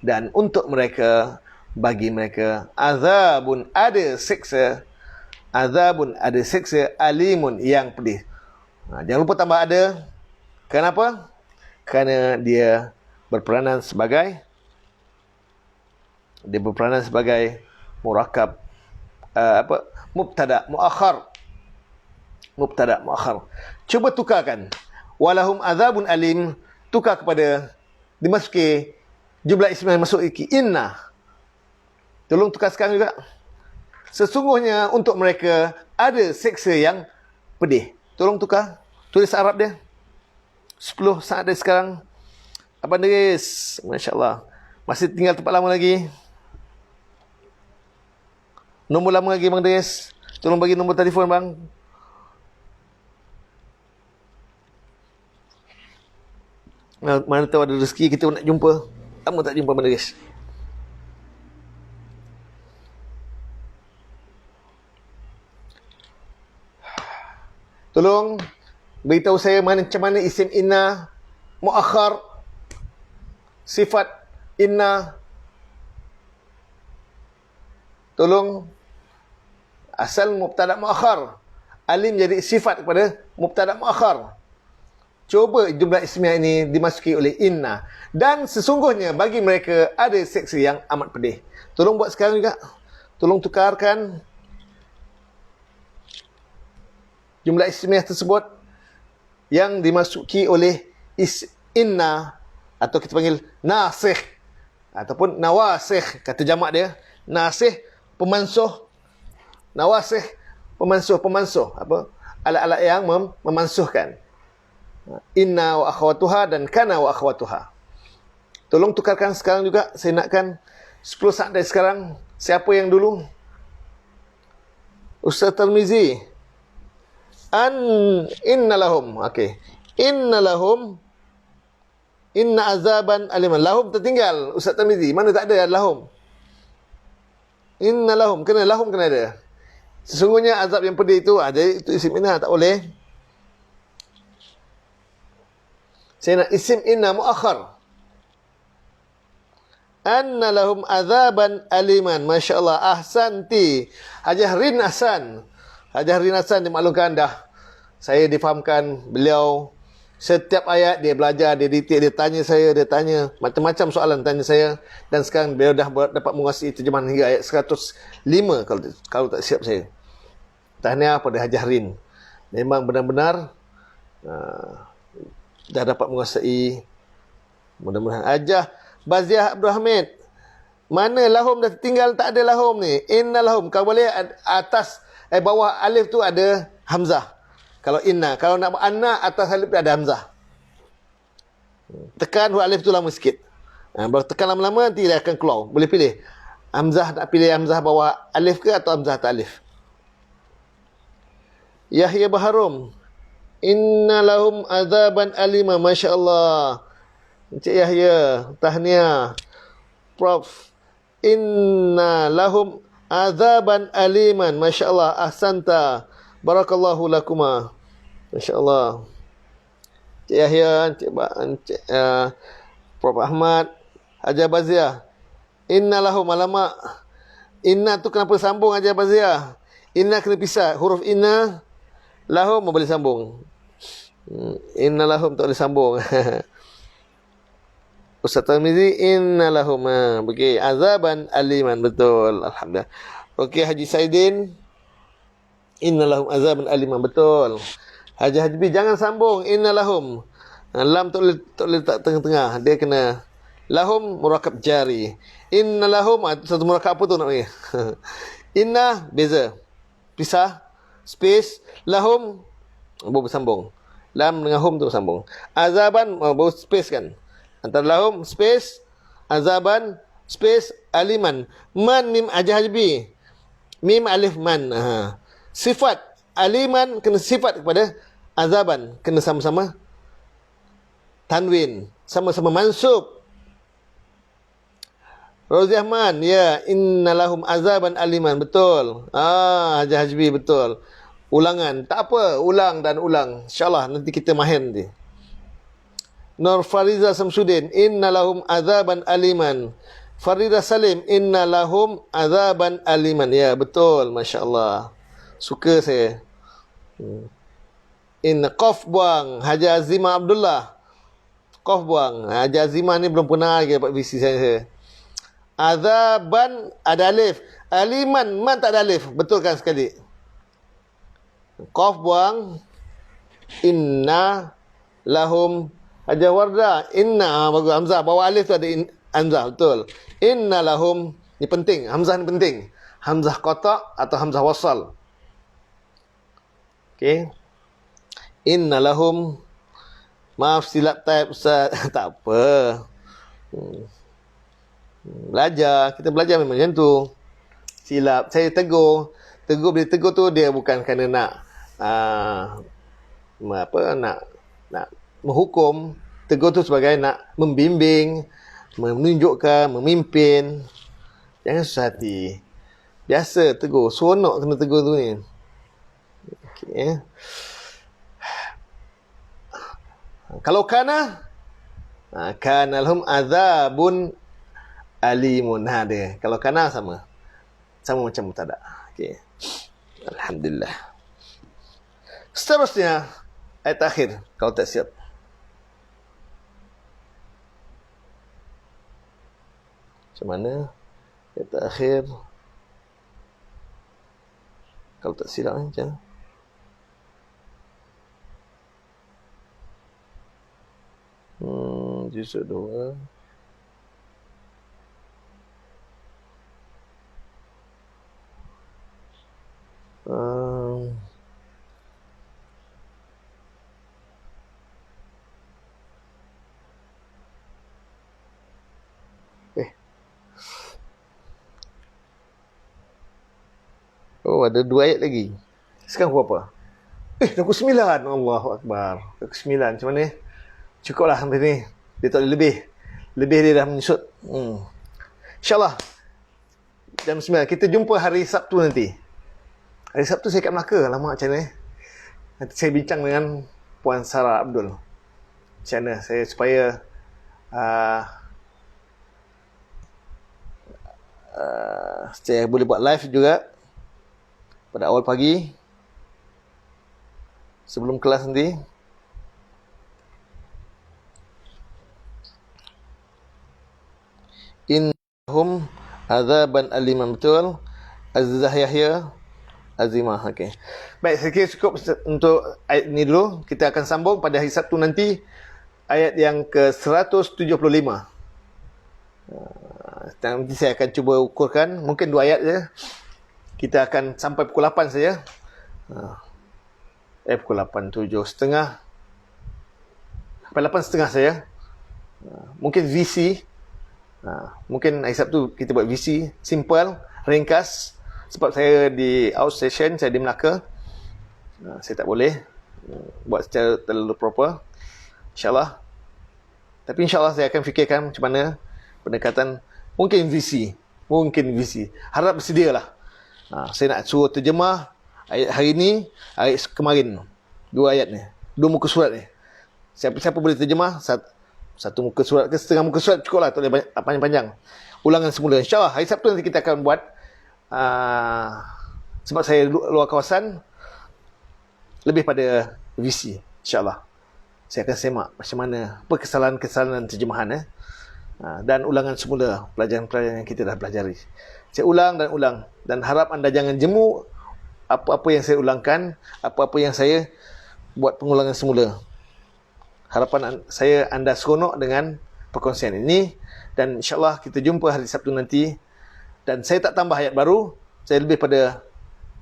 Speaker 1: Dan untuk mereka, bagi mereka, azabun, ada siksa, azabun, ada siksa, alimun, yang pedih. Jangan lupa tambah ada. Kenapa? Kerana dia berperanan sebagai murakab, mubtada muakhar. Mubtada muakhar. Cuba tukarkan. Walahum azabun alim, tukar kepada, dimasuki jumlah ismiyah, masuk inna. Tolong tukar sekarang juga. Sesungguhnya untuk mereka ada siksa yang pedih. Tolong tukar. Tulis Arab dia. 10 saat dari sekarang. Abang Deris, Masya Allah. Masih tinggal tempat lama lagi. Nombor lama lagi, Bang Deris. Tolong bagi nombor telefon, bang. Mana tahu ada rezeki kita nak jumpa. Lama tak jumpa, Bang Deris. Tolong beritahu saya macam mana isim inna muakhar, sifat inna. Tolong, asal mubtada muakhar, alim jadi sifat kepada mubtada muakhar. Coba jumlah ismiyah ini dimasuki oleh inna. Dan sesungguhnya bagi mereka ada siksa yang amat pedih. Tolong buat sekarang juga. Tolong tukarkan jumlah ismiyah tersebut yang dimasuki oleh inna, atau kita panggil nasikh ataupun nawasikh, kata jamak dia. Nasikh, pemansuh. Nawasikh, pemansuh. Apa? Alat-alat yang memansuhkan. Inna wa akhwatuha dan kana wa akhwatuha. Tolong tukarkan sekarang juga. Saya nakkan 10 saat dari sekarang. Siapa yang dulu? Ustaz Tirmizi. Inna lahum. Okey. Inna lahum. Inna azaban aliman. Lahum tertinggal. Ustaz Tirmizi. Mana tak ada lahum? Inna lahum. Kena lahum, kena ada. Sesungguhnya azab yang pedih itu, jadi itu isim inna, tak boleh. Saya nak isim inna muakhar. Anna lahum azaban aliman. Masya Allah. Ahsanti. Hajah Rin Ahsan. Hajah Rin Ahsan dimaklumkan dah. Saya difahamkan beliau. Setiap ayat dia belajar, dia detail, dia tanya saya, dia tanya macam-macam soalan tanya saya. Dan sekarang beliau dah dapat menguasai terjemahan hingga ayat 105 kalau tak siap saya. Tahniah pada Hajah Rin. Memang benar-benar dah dapat menguasai. Mudah-mudahan. Hajah Baziah Abdul Hamid.
Speaker 2: Mana lahum dah tinggal, tak ada lahum ni. Inna lahum. Kalau boleh atas, bawah alif tu ada hamzah. Kalau inna. Kalau nak anna, atas alif ada hamzah. Tekan huruf alif tu lama sikit. Baru tekan lama-lama, nanti dia akan keluar. Boleh pilih. Hamzah, nak pilih hamzah bawah alif ke atau hamzah atas alif. Yahya Baharum. Inna lahum azaban alima. Masya Allah. Encik Yahya. Tahniah. Prof. Inna lahum azaban aliman. Masya Allah. Ahsanta. Barakallahu lakuma. Masya Allah. Encik Yahya, Encik Prof Ahmad, Haji Bazia. Inna lahum, alamak. Inna tu kenapa sambung Haji Bazia? Inna kena pisah. Huruf inna, lahum boleh sambung. Inna lahum tak boleh sambung. Ustaz Tarmizi, inna lahum. Okey, azaban aliman. Betul. Alhamdulillah. Okey, Haji Saidin. Inna lahum azaban aliman. Betul. Haji Hajbi, jangan sambung. Inna lahum. Lam tak boleh letak tengah-tengah. Dia kena lahum murakab jari. Inna lahum. Satu murakab apa tu nak panggil? Inna, beza. Pisah. Space. Lahum, baru bersambung. Lam dengan hum tu bersambung. Azaban, baru space kan. Antara lahum, space, azaban, space, aliman. Man, mim, Haji Hajbi. Mim, alif, man. Sifat, aliman, kena sifat kepada azaban. Kena sama-sama tanwin. Sama-sama mansub. Rozi Ahman, ya, inna lahum azaban aliman. Betul. Haji Hajbi, betul. Ulangan. Tak apa, ulang dan ulang. InsyaAllah, nanti kita mahir nanti. Nur Fariza Samsudin, inna lahum azaban aliman. Farida Salim, inna lahum azaban aliman. Ya, betul. Masya Allah. Suka saya. Inna, qaf buang. Haji Azimah Abdullah. Qaf buang. Haji Azimah ni belum pernah lagi dapat visi saya. Azaban ada alif. Aliman, man tak ada alif. Betul kan sekali. Qaf buang. Inna lahum. Haji Wardah, inna, bagus hamzah. Bawah alif tu ada hamzah, betul. Inna lahum, ni penting. Hamzah ni penting. Hamzah qata' atau hamzah wasal. Okey. Inna lahum. Maaf silap type Ustaz. Tak apa. Belajar. Kita belajar memang macam tu. Silap. Saya tegur. Bila tegur tu dia bukan kerana nak nak menghukum. Tegur tu sebagai nak membimbing, menunjukkan, memimpin. Jangan susah hati. Biasa tegur. Seronok kena tegur tu ni. Okay. Kalau kana, kana lahum azabun alimun. Dia. Kalau kana sama. Sama macam mutada. Okay. Alhamdulillah. Seterusnya, ayat akhir. Kalau tak siap. Macam mana? Ayat akhir. Kalau tak silap macam juzuk 2. Oh, ada 2 ayat lagi. Sekarang berapa? Nombor 9. Allahu Akbar. Nombor 9. Macam mana? Cukuplah sampai ni. Dia tak boleh lebih. Lebih dia dah menyusut. InsyaAllah. Jam 9. Kita jumpa hari Sabtu nanti. Hari Sabtu saya kat Melaka. Lama macam mana? Nanti saya bincang dengan Puan Sarah Abdul. Macam mana saya supaya saya boleh buat live juga pada awal pagi sebelum kelas nanti. Innahum azaban aliman. Betul. Azizah Yahya Azimah. Okey. Baik, saya kira cukup untuk ayat ini dulu. Kita akan sambung pada hari Sabtu nanti ayat yang ke 175. Nanti saya akan cuba ukurkan, mungkin 2 ayat je. Kita akan sampai pukul 8 saja. Pukul 8, 7.30. Sampai 8.30 saya. Mungkin VC. Mungkin hari Sabtu kita buat VC. Simple, ringkas. Sebab saya di outstation, saya di Melaka. Saya tak boleh buat secara terlalu proper. InsyaAllah. Tapi insyaAllah saya akan fikirkan macam mana pendekatan. Mungkin VC. Harap bersedialah. Saya nak suruh terjemah ayat hari ni, ayat kemarin. 2 ayat ni. 2 muka surat ni. Siapa boleh terjemah, satu muka surat ke setengah muka surat cukup lah. Tak boleh panjang-panjang. Ulangan semula. InsyaAllah hari Sabtu nanti kita akan buat. Sebab saya luar kawasan, lebih pada VC. InsyaAllah. Saya akan semak macam mana, apa kesalahan-kesalahan terjemahan. Dan ulangan semula pelajaran-pelajaran yang kita dah pelajari. Saya ulang. Dan harap anda jangan jemu apa-apa yang saya ulangkan, apa-apa yang saya buat pengulangan semula. Harapan saya anda seronok dengan perkongsian ini. Dan insyaAllah kita jumpa hari Sabtu nanti. Dan saya tak tambah ayat baru. Saya lebih pada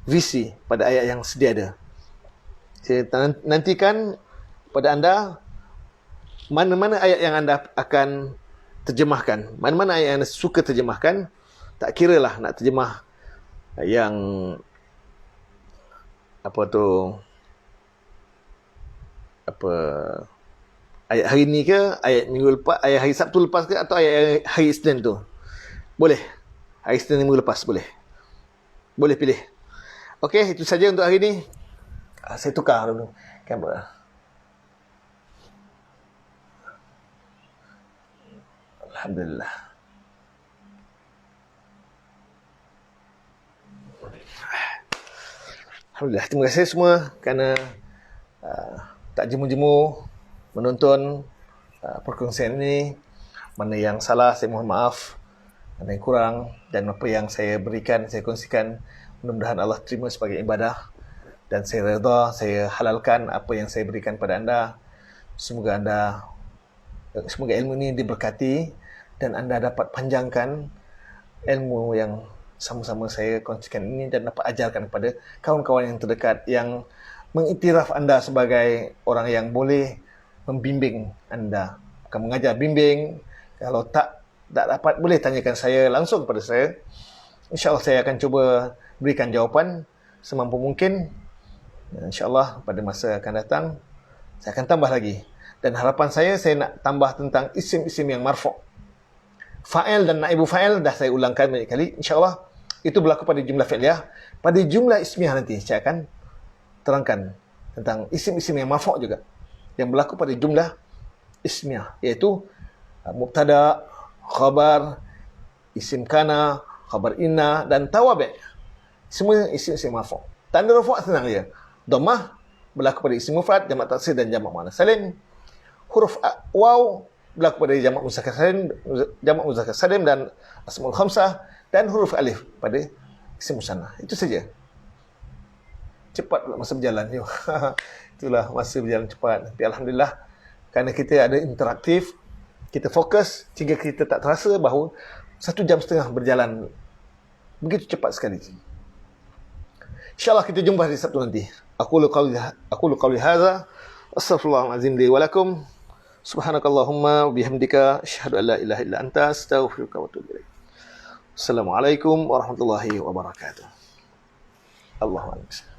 Speaker 2: VC, pada ayat yang sedia ada. Saya nantikan pada anda mana-mana ayat yang anda akan terjemahkan. Mana-mana ayat yang anda suka terjemahkan. Tak kira lah nak terjemah yang ayat hari ni ke, ayat minggu lepas, ayat hari Sabtu lepas ke, atau ayat hari Isnin tu. Boleh. Hari Isnin minggu lepas boleh. Boleh pilih. Okey, itu saja untuk hari ni. Saya tukar dulu kamera. Alhamdulillah. Alhamdulillah. Terima kasih semua kerana tak jemu-jemu menonton perkongsian ini. Mana yang salah, saya mohon maaf. Mana yang kurang dan apa yang saya berikan, saya kongsikan, mudah-mudahan Allah terima sebagai ibadah. Dan saya redha, saya halalkan apa yang saya berikan pada anda. Semoga ilmu ini diberkati dan anda dapat panjangkan ilmu yang sama-sama saya kongsikan ini dan dapat ajarkan kepada kawan-kawan yang terdekat yang mengiktiraf anda sebagai orang yang boleh membimbing anda. Bukan mengajar, bimbing. Kalau tak dapat, boleh tanyakan saya langsung pada saya. InsyaAllah saya akan cuba berikan jawapan semampu mungkin. InsyaAllah pada masa akan datang, saya akan tambah lagi. Dan harapan saya nak tambah tentang isim-isim yang marfu'. Fa'il dan naibu fa'il dah saya ulangkan banyak kali. InsyaAllah itu berlaku pada jumlah fi'liyah. Pada jumlah ismiyah nanti saya akan terangkan tentang isim-isim yang marfu' juga, yang berlaku pada jumlah ismiyah, iaitu mubtada, khabar, isim kana, khabar inna dan tawabi'. Semua isim-isim marfu'. Tanda rafu' senang je. Dhammah berlaku pada isim mufrad, jamak taksir dan jamak muannas salim. Huruf waw berlaku pada jamak muzakkar salim dan asmaul khamsah, dan huruf alif pada isim musanna. Itu saja. Cepat pula masa berjalan. Itulah masa berjalan cepat. Tapi alhamdulillah, kerana kita ada interaktif, kita fokus sehingga kita tak terasa bahawa 1 jam setengah berjalan begitu cepat sekali. InsyaAllah kita jumpa hari Sabtu nanti. Aku lu qawli hadza, astaghfirullahalazim li wa lakum. Subhanakallahumma wa bihamdika asyhadu an la ilaha illa anta astaghfiruka wa atubu ilaik. Assalamualaikum warahmatullahi wabarakatuh. Allahu akbar.